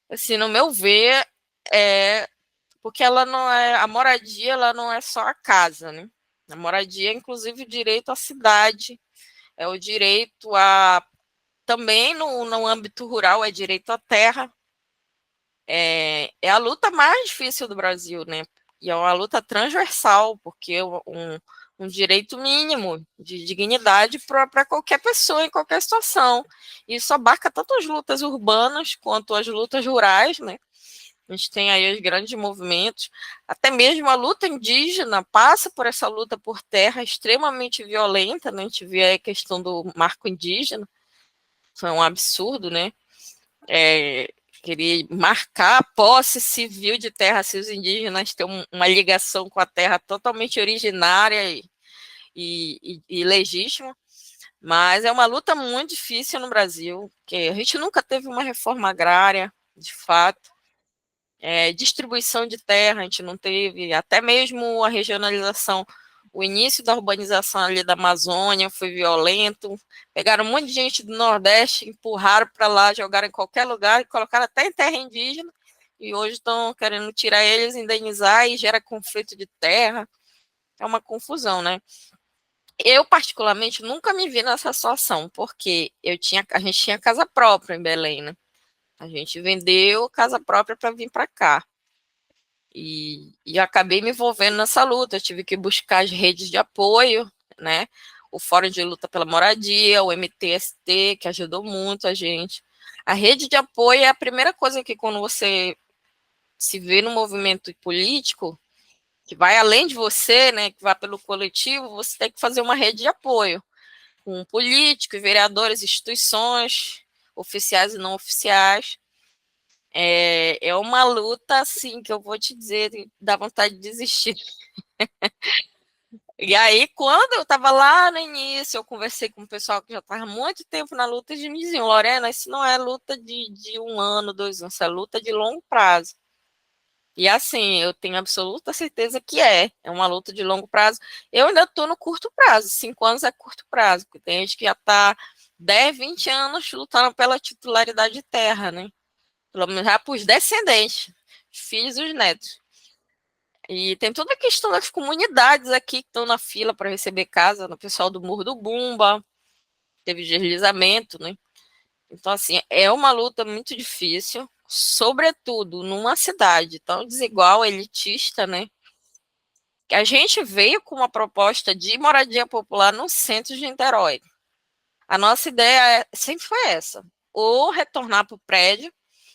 assim, no meu ver, é porque ela não é a moradia, ela não é só a casa, né? A moradia é inclusive o direito à cidade, é o direito a também no âmbito rural é direito à terra. É a luta mais difícil do Brasil, né? E é uma luta transversal, porque é um direito mínimo de dignidade para qualquer pessoa em qualquer situação. Isso abarca tanto as lutas urbanas quanto as lutas rurais, né? A gente tem aí os grandes movimentos, até mesmo a luta indígena passa por essa luta por terra extremamente violenta, né? A gente vê aí a questão do marco indígena, foi um absurdo, né? Queria marcar a posse civil de terra, se os indígenas têm uma ligação com a terra totalmente originária e legítima, mas é uma luta muito difícil no Brasil, porque a gente nunca teve uma reforma agrária, de fato, distribuição de terra a gente não teve, até mesmo a regionalização, o início da urbanização ali da Amazônia foi violento, pegaram um monte de gente do Nordeste, empurraram para lá, jogaram em qualquer lugar e colocaram até em terra indígena, e hoje estão querendo tirar eles, indenizar e gera conflito de terra, é uma confusão, né? Eu, particularmente, nunca me vi nessa situação, porque a gente tinha casa própria em Belém, né? A gente vendeu casa própria para vir para cá. E acabei me envolvendo nessa luta. Eu tive que buscar as redes de apoio, né? O Fórum de Luta pela Moradia, o MTST, que ajudou muito a gente. A rede de apoio é a primeira coisa que, quando você se vê no movimento político, que vai além de você, né, que vai pelo coletivo, você tem que fazer uma rede de apoio com políticos, vereadores, instituições, oficiais e não oficiais. É uma luta, assim, que eu vou te dizer, dá vontade de desistir. E aí, quando eu estava lá no início, eu conversei com o pessoal que já estava muito tempo na luta, e me diziam, Lorena, isso não é luta de 1 ano, 2 anos, isso é luta de longo prazo. E assim, eu tenho absoluta certeza que é uma luta de longo prazo. Eu ainda estou no curto prazo, 5 anos é curto prazo, porque tem gente que já está 10, 20 anos lutando pela titularidade de terra, né? Pelo menos já para os descendentes, os filhos e os netos. E tem toda a questão das comunidades aqui que estão na fila para receber casa, no pessoal do Morro do Bumba, teve deslizamento, né? Então, assim, é uma luta muito difícil, sobretudo numa cidade tão desigual, elitista, né? Que a gente veio com uma proposta de moradia popular no centro de Niterói. A nossa ideia sempre foi essa, ou retornar para o prédio.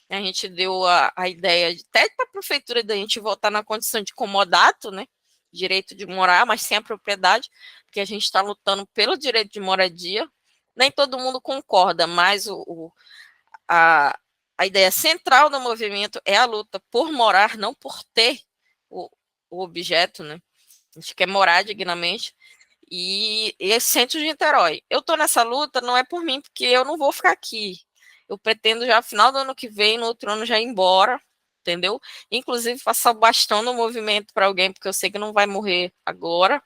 A gente deu a ideia de, até para a prefeitura da gente voltar na condição de comodato, né? Direito de morar, mas sem a propriedade, porque a gente está lutando pelo direito de moradia. Nem todo mundo concorda, mas a, a ideia central do movimento é a luta por morar, não por ter o, o objeto, né? A gente quer morar dignamente. E esse centro de Niterói. Eu estou nessa luta, não é por mim, porque eu não vou ficar aqui. Eu pretendo já, no final do ano que vem, no outro ano, já ir embora, entendeu? Inclusive, passar o bastão no movimento para alguém, porque eu sei que não vai morrer agora.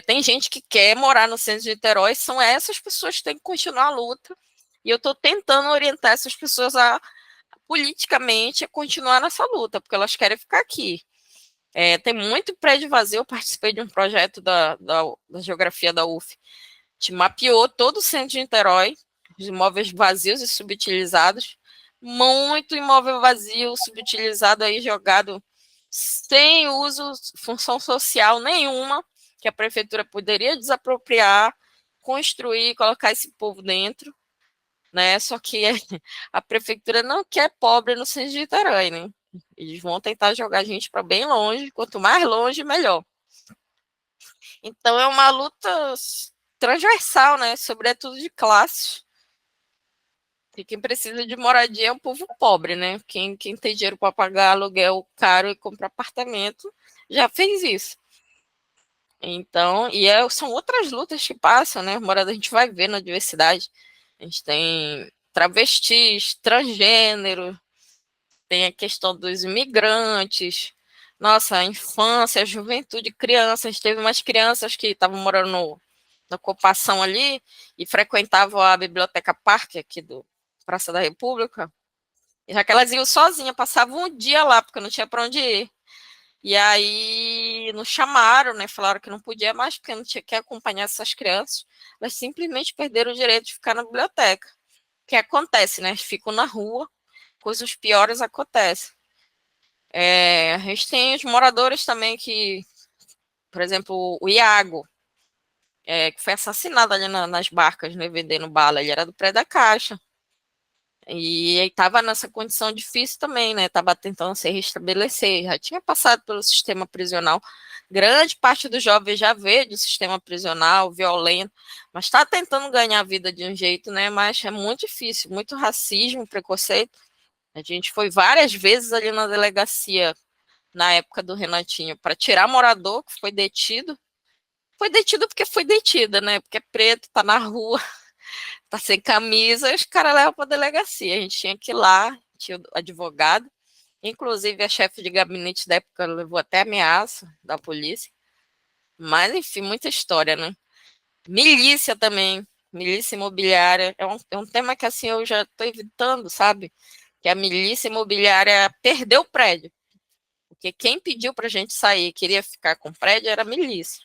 Tem gente que quer morar no centro de Niterói, são essas pessoas que têm que continuar a luta. E eu estou tentando orientar essas pessoas politicamente, a continuar nessa luta, porque elas querem ficar aqui. Tem muito prédio vazio. Eu participei de um projeto da geografia da UF. A gente mapeou todo o centro de Niterói, os imóveis vazios e subutilizados. Muito imóvel vazio, subutilizado aí, jogado sem uso, função social nenhuma, que a prefeitura poderia desapropriar, construir, colocar esse povo dentro, né? Só que a prefeitura não quer pobre no centro de Niterói, né? Eles vão tentar jogar a gente para bem longe, quanto mais longe, melhor. Então é uma luta transversal, né? Sobretudo de classes. E quem precisa de moradia é o povo pobre, né? Quem tem dinheiro para pagar aluguel caro e comprar apartamento já fez isso. Então, são outras lutas que passam, né? Morada, a gente vai ver na diversidade. A gente tem travestis, transgênero, tem a questão dos imigrantes, nossa, a infância, a juventude, crianças. Teve umas crianças que estavam morando na ocupação ali e frequentavam a Biblioteca Parque aqui do Praça da República. Já que elas iam sozinhas, passavam um dia lá, porque não tinha para onde ir. E aí nos chamaram, né? Falaram que não podia mais, porque não tinha que acompanhar essas crianças. Elas simplesmente perderam o direito de ficar na biblioteca. O que acontece, né? Eles ficam na rua, coisas piores acontecem. A gente tem os moradores também que, por exemplo, o Iago, que foi assassinado ali nas barcas, né, vendendo bala. Ele era do prédio da Caixa. E ele estava nessa condição difícil também, né? Estava tentando se restabelecer, já tinha passado pelo sistema prisional. Grande parte dos jovens já veio do sistema prisional, violento, mas está tentando ganhar a vida de um jeito, né? Mas é muito difícil, muito racismo, preconceito. A gente foi várias vezes ali na delegacia na época do Renatinho para tirar morador que foi detido. Foi detido porque foi detida, né? Porque é preto, tá na rua, tá sem camisa, e os caras levam para delegacia. A gente tinha que ir lá, tinha o advogado, inclusive a chefe de gabinete da época levou até ameaça da polícia. Mas, enfim, muita história, né? Milícia também, milícia imobiliária, é um tema que assim eu já estou evitando, sabe? Que a milícia imobiliária perdeu o prédio. Porque quem pediu para a gente sair, queria ficar com o prédio, era a milícia.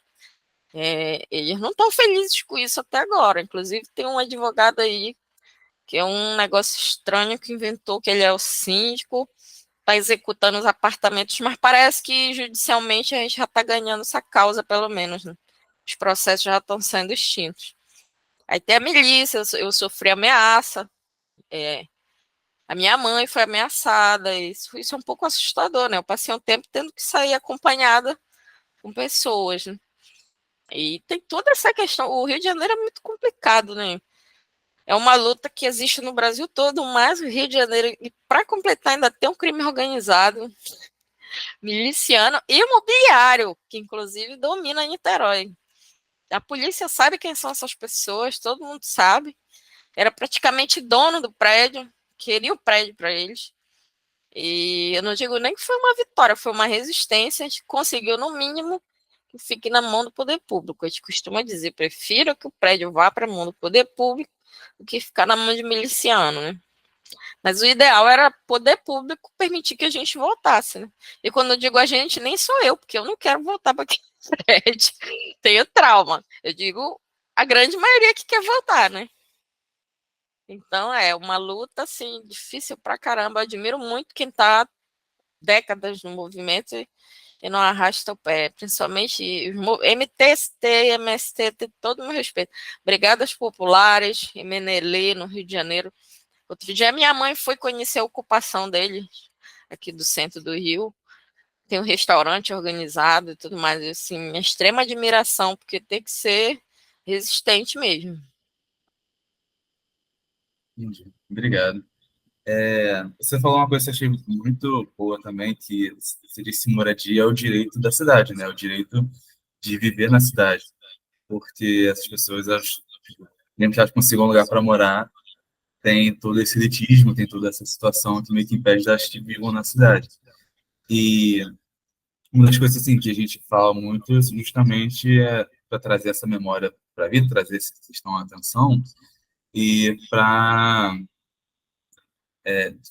Eles não estão felizes com isso até agora. Inclusive, tem um advogado aí que é um negócio estranho que inventou que ele é o síndico, está executando os apartamentos, mas parece que judicialmente a gente já está ganhando essa causa, pelo menos. Né? Os processos já estão sendo extintos. Aí tem a milícia, eu sofri ameaça, a minha mãe foi ameaçada, isso é um pouco assustador, né? Eu passei um tempo tendo que sair acompanhada com pessoas, né? E tem toda essa questão. O Rio de Janeiro é muito complicado, né? É uma luta que existe no Brasil todo, mas o Rio de Janeiro, e para completar, ainda tem um crime organizado, miliciano e imobiliário, que inclusive domina Niterói. A polícia sabe quem são essas pessoas, todo mundo sabe. Era praticamente dono do prédio, queria o prédio para eles. E eu não digo nem que foi uma vitória, foi uma resistência. A gente conseguiu, no mínimo, que fique na mão do poder público. A gente costuma dizer, prefiro que o prédio vá para a mão do poder público do que ficar na mão de miliciano, né? Mas o ideal era poder público permitir que a gente voltasse, né? E quando eu digo a gente, nem sou eu, porque eu não quero voltar para aquele prédio. Tenho trauma. Eu digo a grande maioria que quer voltar, né? Então é uma luta assim difícil pra caramba. Eu admiro muito quem tá décadas no movimento e não arrasta o pé, principalmente MTST, MST, tem todo o meu respeito. Brigadas Populares, MNLE, no Rio de Janeiro. Outro dia minha mãe foi conhecer a ocupação deles, aqui do centro do Rio. Tem um restaurante organizado e tudo mais. Assim, minha extrema admiração, porque tem que ser resistente mesmo. Entendi. Obrigado. Você falou uma coisa que eu achei muito boa também, que você disse que moradia é o direito da cidade, né? O direito de viver na cidade. Porque essas pessoas, elas, mesmo que elas consigam um lugar para morar, tem todo esse elitismo, tem toda essa situação que meio que impede das que vivam na cidade. E uma das coisas assim, que a gente fala muito justamente é para trazer essa memória para a vida, trazer essa questão à atenção e para...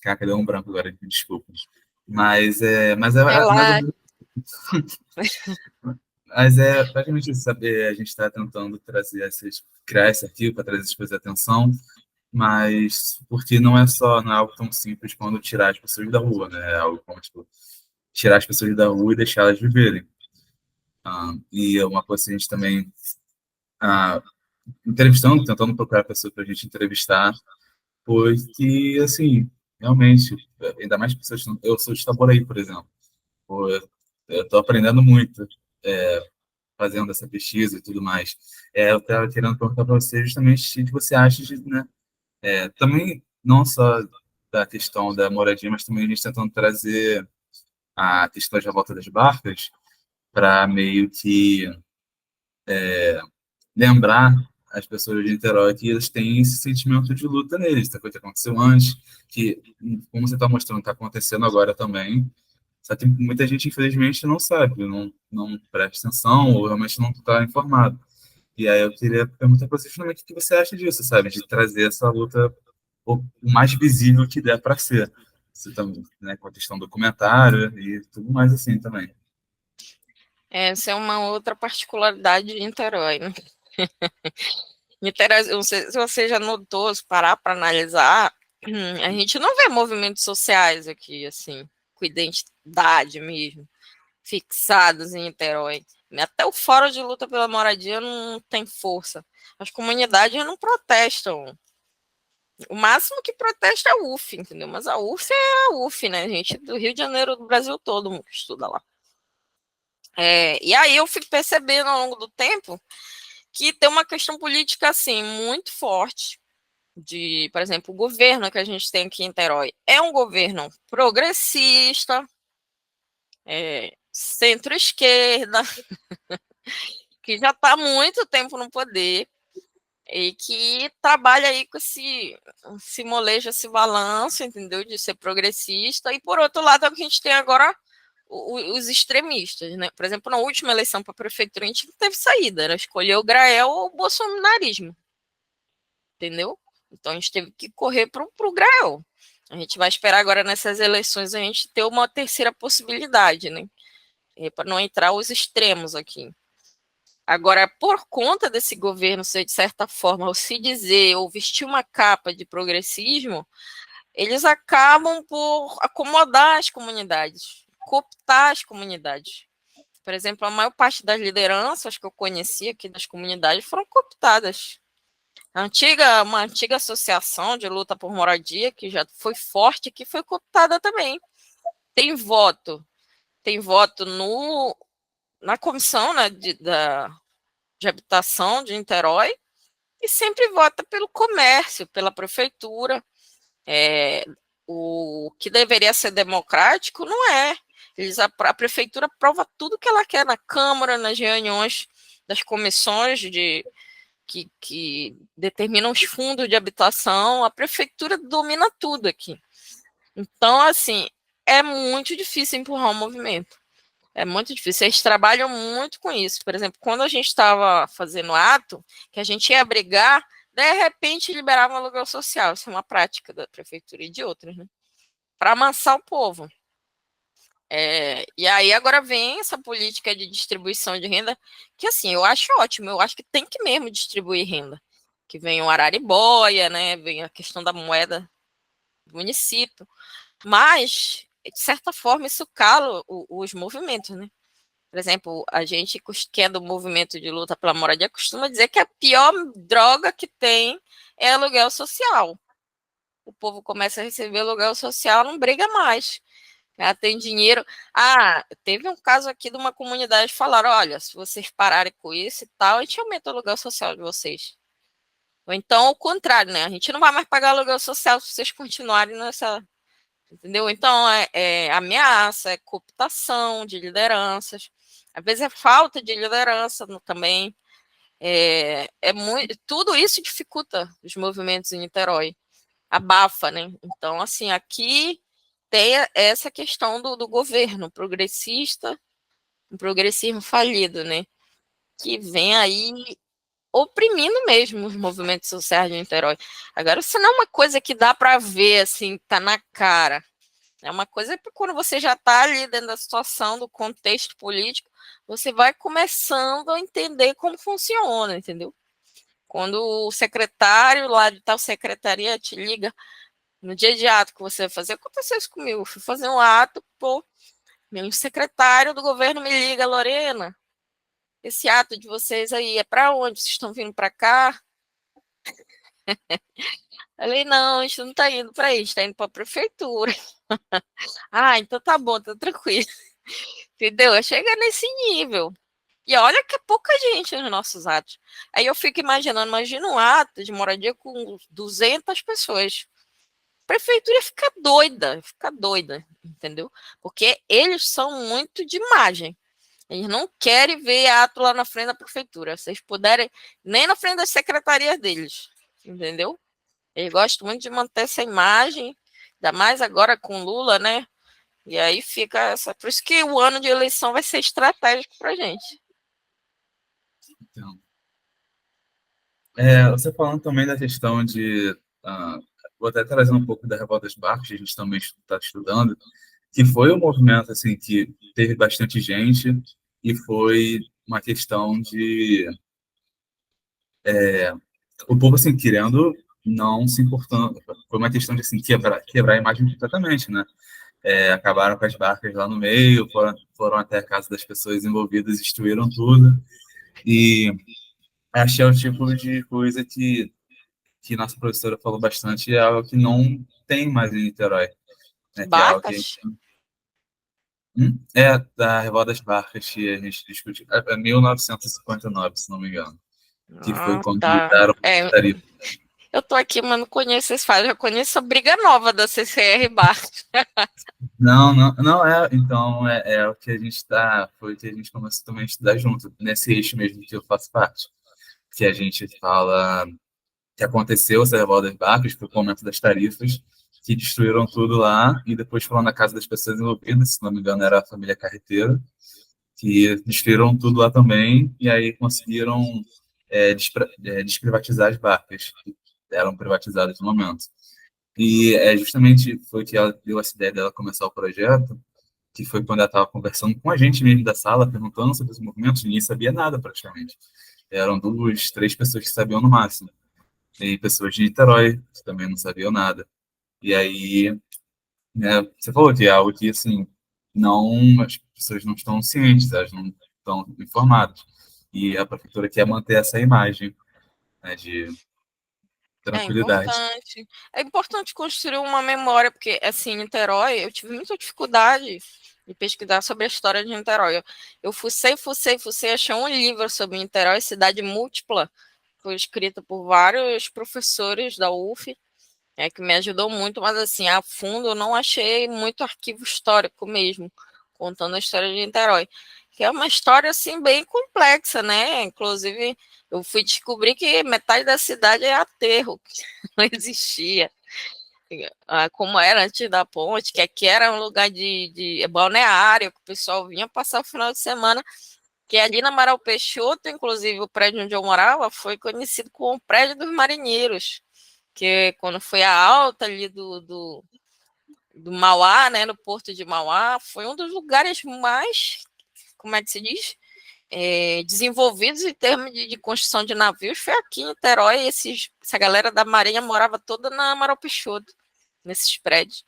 Caraca, deu um branco agora, desculpa. Mais ou Relaxa. menos. Mas é praticamente isso, saber, a gente está tentando trazer essas, criar esse arquivo para trazer essas coisas à atenção, mas porque não é algo tão simples quando tirar as pessoas da rua, né? É algo como, tipo, tirar as pessoas da rua e deixá-las viverem. E é uma coisa que a gente também, ah, entrevistando, tentando procurar pessoas para a gente entrevistar, foi que, assim, realmente, ainda mais pessoas, eu sou de Itaboraí, por exemplo, pô, eu estou aprendendo muito fazendo essa pesquisa e tudo mais. Eu estava querendo perguntar para você justamente o que você acha de, né, também não só da questão da moradia, mas também a gente tentando trazer a questão da volta das barcas para meio que lembrar as pessoas de Niterói que eles têm esse sentimento de luta neles, da coisa que aconteceu antes, que, como você está mostrando, está acontecendo agora também. Só que muita gente, infelizmente, não sabe, não presta atenção ou realmente não está informado. E aí eu queria perguntar para você justamente o que você acha disso, sabe? De trazer essa luta o mais visível que der para ser. Você também, né, com a questão do documentário e tudo mais assim também. Essa é uma outra particularidade de Niterói, né? Niterói, não sei se você já notou, se parar para analisar, a gente não vê movimentos sociais aqui, assim, com identidade mesmo, fixados em Niterói. Até o Fórum de Luta pela Moradia não tem força. As comunidades não protestam. O máximo que protesta é a UF, entendeu? Mas a UF é a UF, né, gente? Do Rio de Janeiro, do Brasil todo, que estuda lá. E aí eu fico percebendo ao longo do tempo que tem uma questão política, assim, muito forte por exemplo, o governo que a gente tem aqui em Niterói é um governo progressista, centro-esquerda, que já está há muito tempo no poder e que trabalha aí com esse molejo, esse balanço, entendeu? De ser progressista. E, por outro lado, é o que a gente tem agora os extremistas, né? Por exemplo, na última eleição para a prefeitura, a gente não teve saída, era escolher o Grael ou o bolsonarismo, entendeu? Então a gente teve que correr para o Grael. A gente vai esperar agora nessas eleições a gente ter uma terceira possibilidade, né? Para não entrar os extremos aqui. Agora, por conta desse governo ser, de certa forma, ou se dizer, ou vestir uma capa de progressismo, eles acabam por acomodar as comunidades, cooptar as comunidades. Por exemplo, a maior parte das lideranças que eu conheci aqui das comunidades foram cooptadas. Uma antiga associação de luta por moradia, que já foi forte, que foi cooptada também. Tem voto. Tem voto na comissão, né, de habitação de Niterói e sempre vota pelo comércio, pela prefeitura. O que deveria ser democrático não é. A prefeitura aprova tudo que ela quer na Câmara, nas reuniões das comissões que determinam os fundos de habitação, a prefeitura domina tudo aqui. Então, assim, é muito difícil empurrar o movimento. É muito difícil. Eles trabalham muito com isso. Por exemplo, quando a gente estava fazendo ato, que a gente ia brigar, de repente liberava aluguel social. Isso é uma prática da prefeitura e de outras, né? Para amansar o povo. E aí agora vem essa política de distribuição de renda, que assim, eu acho ótimo, eu acho que tem que mesmo distribuir renda. Que vem o araribóia, né? Vem a questão da moeda do município. Mas, de certa forma, isso cala os movimentos, né? Por exemplo, a gente que é do movimento de luta pela moradia costuma dizer que a pior droga que tem é aluguel social. O povo começa a receber aluguel social, não briga mais. Ela tem dinheiro. Teve um caso aqui de uma comunidade, falaram, olha, se vocês pararem com isso e tal, a gente aumenta o aluguel social de vocês. Ou então, o contrário, né? A gente não vai mais pagar aluguel social se vocês continuarem nessa... Entendeu? Então, ameaça, é cooptação de lideranças. Às vezes é falta de liderança também. Tudo isso dificulta os movimentos em Niterói. Abafa, né? Então, assim, aqui tem essa questão do governo progressista, um progressismo falido, né? Que vem aí oprimindo mesmo os movimentos sociais de Niterói. Agora, isso não é uma coisa que dá para ver, assim, tá na cara. É uma coisa que quando você já está ali dentro da situação, do contexto político, você vai começando a entender como funciona, entendeu? Quando o secretário lá de tal secretaria te liga no dia de ato que você vai fazer, aconteceu isso comigo, fui fazer um ato, pô, meu secretário do governo me liga, Lorena, esse ato de vocês aí é para onde? Vocês estão vindo para cá? Eu falei, não, a gente não está indo para aí, a gente está indo para a prefeitura. Então tá bom, tá tranquilo. Entendeu? Chega nesse nível. E olha que é pouca gente nos nossos atos. Aí eu fico imaginando, imagina um ato de moradia com 200 pessoas. A prefeitura fica doida, entendeu? Porque eles são muito de imagem. Eles não querem ver ato lá na frente da prefeitura. Se vocês puderem, nem na frente das secretarias deles, entendeu? Eles gostam muito de manter essa imagem, ainda mais agora com Lula, né? E aí fica essa. Por isso que o ano de eleição vai ser estratégico para a gente. Então, você falando também da questão de. Vou até trazer um pouco da Revolta dos Barcos, que a gente também está estudando, que foi um movimento assim, que teve bastante gente e foi uma questão de o povo assim, querendo não se importando. Foi uma questão de assim, quebrar a imagem completamente, né? Acabaram com as barcas lá no meio, foram até a casa das pessoas envolvidas, destruíram tudo. E achei o tipo de coisa que nossa professora falou bastante, é algo que não tem mais em Niterói, né? Que é algo que Barcas? é da Revolta das Barcas que a gente discutiu, 1959, se não me engano, que foi quando Tá. liberaram a tarifa. Eu tô aqui, mas não conheço esse fato. Eu conheço a briga nova da CCR Barcas. Não, não, não então é o que a gente foi o que a gente começou também a estudar junto, nesse eixo mesmo que eu faço parte, que a gente fala que aconteceu essa revolta das barcas, foi o aumento das tarifas, que destruíram tudo lá, e depois foram na casa das pessoas envolvidas, se não me engano era a família Carreteiro, que destruíram tudo lá também, e aí conseguiram desprivatizar as barcas, que eram privatizadas no momento. E justamente foi que ela deu essa ideia dela começar o projeto, que foi quando ela estava conversando com a gente mesmo da sala, perguntando sobre os movimentos, ninguém sabia nada praticamente. Eram duas, três pessoas que sabiam no máximo. E pessoas de Niterói que também não sabiam nada. E aí, né, você falou que é algo que, assim, as pessoas não estão cientes, elas não estão informadas. E a prefeitura quer manter essa imagem, né, de É tranquilidade. importante. É importante construir uma memória, porque, assim, Niterói, eu tive muita dificuldade de pesquisar sobre a história de Niterói. Eu fucei, achei um livro sobre Niterói, Cidade Múltipla, foi escrito por vários professores da UF, que me ajudou muito, mas, assim, a fundo eu não achei muito arquivo histórico mesmo, contando a história de Niterói, que é uma história, assim, bem complexa, né? Inclusive, eu fui descobrir que metade da cidade é aterro, que não existia, como era antes da ponte, que aqui era um lugar de balneário, que o pessoal vinha passar o final de semana, Que ali na Amaral Peixoto, inclusive o prédio onde eu morava, foi conhecido como o prédio dos marinheiros, que quando foi a alta ali do Mauá, né, no porto de Mauá, foi um dos lugares mais, como é que se diz? Desenvolvidos em termos de construção de navios, foi aqui em Niterói. Essa galera da Marinha morava toda na Amaral Peixoto, nesses prédios.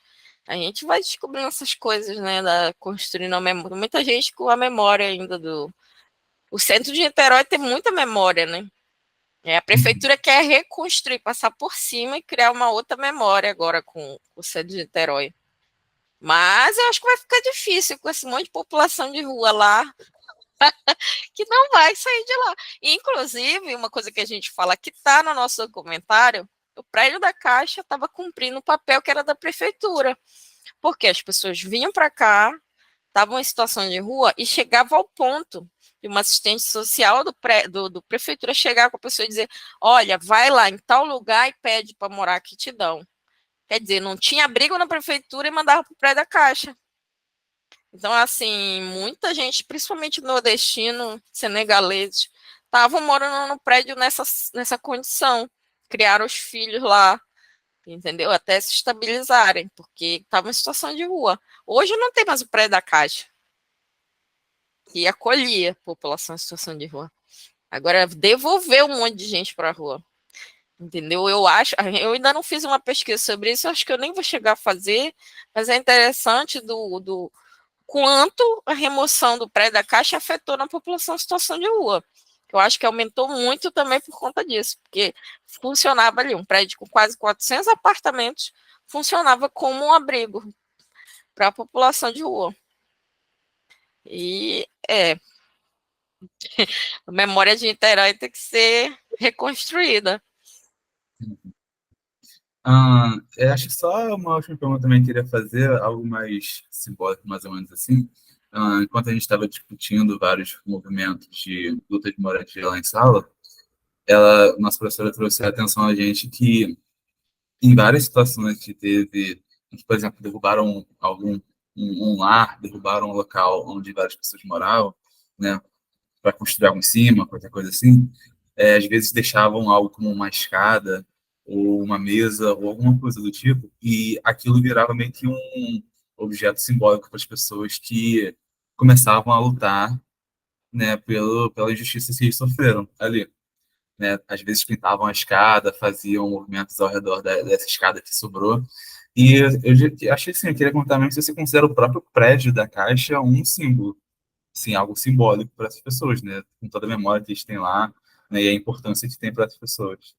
A gente vai descobrindo essas coisas, né, construindo a memória. Muita gente com a memória ainda O centro de Niterói tem muita memória, né? A prefeitura quer reconstruir, passar por cima e criar uma outra memória agora com o centro de Niterói. Mas eu acho que vai ficar difícil com esse monte de população de rua lá, que não vai sair de lá. Inclusive, uma coisa que a gente fala que está no nosso documentário, o prédio da Caixa estava cumprindo o papel que era da prefeitura, porque as pessoas vinham para cá, estavam em situação de rua e chegava ao ponto de uma assistente social do prefeitura chegar com a pessoa e dizer: olha, vai lá em tal lugar e pede para morar que te dão. Quer dizer, não tinha abrigo na prefeitura e mandava para o prédio da Caixa. Então, assim, muita gente, principalmente nordestino, senegaleses, estavam morando no prédio nessa condição. Criaram os filhos lá, entendeu? Até se estabilizarem, porque estavam em situação de rua. Hoje não tem mais o prédio da Caixa, que acolhia a população em situação de rua. Agora, devolver um monte de gente para a rua. Entendeu? Eu ainda não fiz uma pesquisa sobre isso, acho que eu nem vou chegar a fazer, mas é interessante do quanto a remoção do prédio da Caixa afetou na população em situação de rua. Eu acho que aumentou muito também por conta disso, porque funcionava ali, um prédio com quase 400 apartamentos, funcionava como um abrigo para a população de rua. E a memória de Niterói tem que ser reconstruída. Eu acho que só uma última pergunta também que eu queria fazer, algo mais simbólico, mais ou menos assim. Enquanto a gente estava discutindo vários movimentos de luta de moradia lá em sala, nossa professora trouxe a atenção a gente que em várias situações que teve, por exemplo, derrubaram um lar, derrubaram um local onde várias pessoas moravam, né, para construir algo em cima, qualquer coisa assim, às vezes deixavam algo como uma escada ou uma mesa ou alguma coisa do tipo, e aquilo virava meio que um objeto simbólico para as pessoas que começavam a lutar, né, pela injustiça que eles sofreram ali. Né? Às vezes pintavam a escada, faziam movimentos ao redor dessa escada que sobrou. E eu achei assim, eu queria contar mesmo se você considera o próprio prédio da Caixa um símbolo, assim, algo simbólico para essas pessoas, né? Com toda a memória que eles têm lá, né? E a importância que tem para essas pessoas.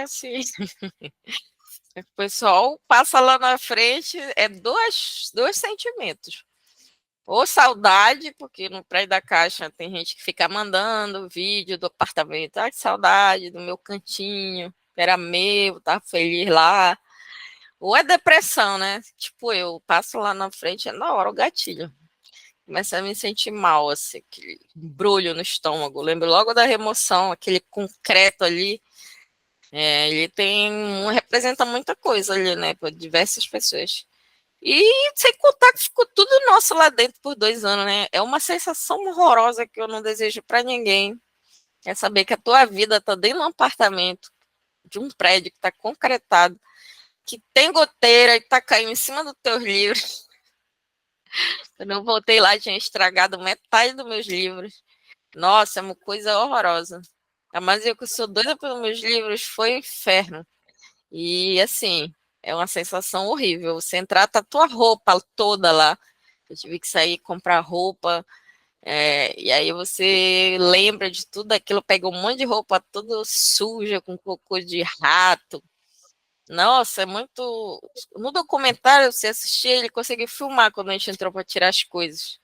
Sim. O pessoal passa lá na frente, dois sentimentos. Ou saudade, porque no prédio da Caixa tem gente que fica mandando vídeo do apartamento. Que saudade do meu cantinho, que era meu, tava feliz lá. Ou é depressão, né? Tipo, eu passo lá na frente, é na hora o gatilho. Começa a me sentir mal, assim, aquele brulho no estômago. Lembro logo da remoção, aquele concreto ali. Ele representa muita coisa ali, né? Para diversas pessoas. E sem contar que ficou tudo nosso lá dentro por 2 anos, né? É uma sensação horrorosa que eu não desejo para ninguém. É saber que a tua vida tá dentro de um apartamento, de um prédio que tá concretado, que tem goteira e tá caindo em cima dos teus livros. Quando eu voltei lá, tinha estragado metade dos meus livros. Nossa, é uma coisa horrorosa. Mas eu que sou doida pelos meus livros, foi um inferno. E assim, é uma sensação horrível. Você entrar, tá tua roupa toda lá. Eu tive que sair comprar roupa. E aí você lembra de tudo aquilo, pega um monte de roupa toda suja, com cocô de rato. Nossa, é muito. No documentário, você assistir, ele conseguiu filmar quando a gente entrou para tirar as coisas.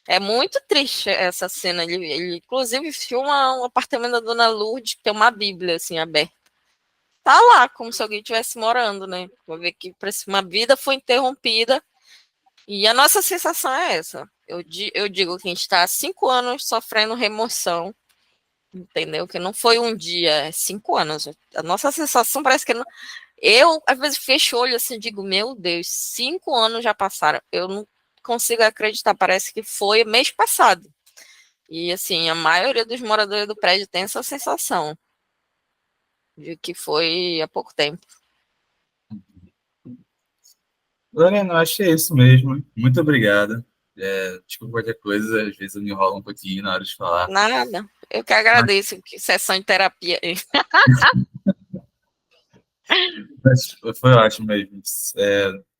É muito triste essa cena. Ele inclusive, filma um apartamento da Dona Lourdes, que tem uma Bíblia assim aberta. Tá lá, como se alguém estivesse morando, né? Vou ver que uma vida foi interrompida. E a nossa sensação é essa. Eu digo que a gente está há 5 anos sofrendo remoção, entendeu? Que não foi um dia, é 5 anos. A nossa sensação parece que não. Eu, às vezes, fecho o olho assim e digo, meu Deus, 5 anos já passaram. Eu não consigo acreditar, parece que foi mês passado. E, assim, a maioria dos moradores do prédio tem essa sensação de que foi há pouco tempo. Lorena, eu acho que é isso mesmo. Muito obrigada. Desculpa qualquer coisa, às vezes eu me enrolo um pouquinho na hora de falar. Nada. Eu que Mas, agradeço. Que sessão de terapia. mas foi ótimo mesmo.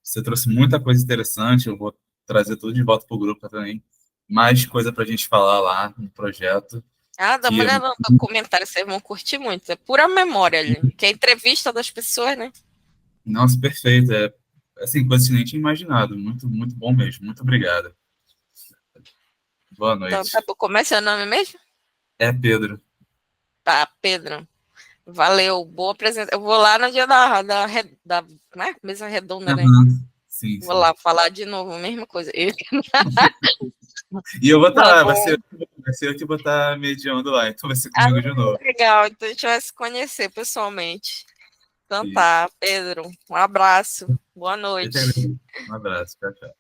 Você trouxe muita coisa interessante. Eu vou trazer tudo de volta para o grupo também. Mais coisa para a gente falar lá no projeto. Ah, dá uma Que, olhada no documentário, vocês vão curtir muito. É pura memória ali. Que é entrevista das pessoas, né? nossa, perfeito. Assim, coisa que nem tinha imaginado. Muito, muito bom mesmo. Muito obrigado. Boa Então, tá noite. bom. Como é seu nome mesmo? É Pedro. Tá, Pedro. Valeu. Boa apresentação. Eu vou lá no dia da como é? Mesa redonda, né? Aham. Sim, Vou sim. lá falar de novo, mesma coisa. E eu vou estar Tá lá, bom. vai ser eu que vou estar mediando lá, então vai ser Ah, comigo de novo. legal. Então a gente vai se conhecer pessoalmente. Então Isso. tá, Pedro. Um abraço. Boa Eu te noite. agradeço. Um abraço. Tchau, tchau.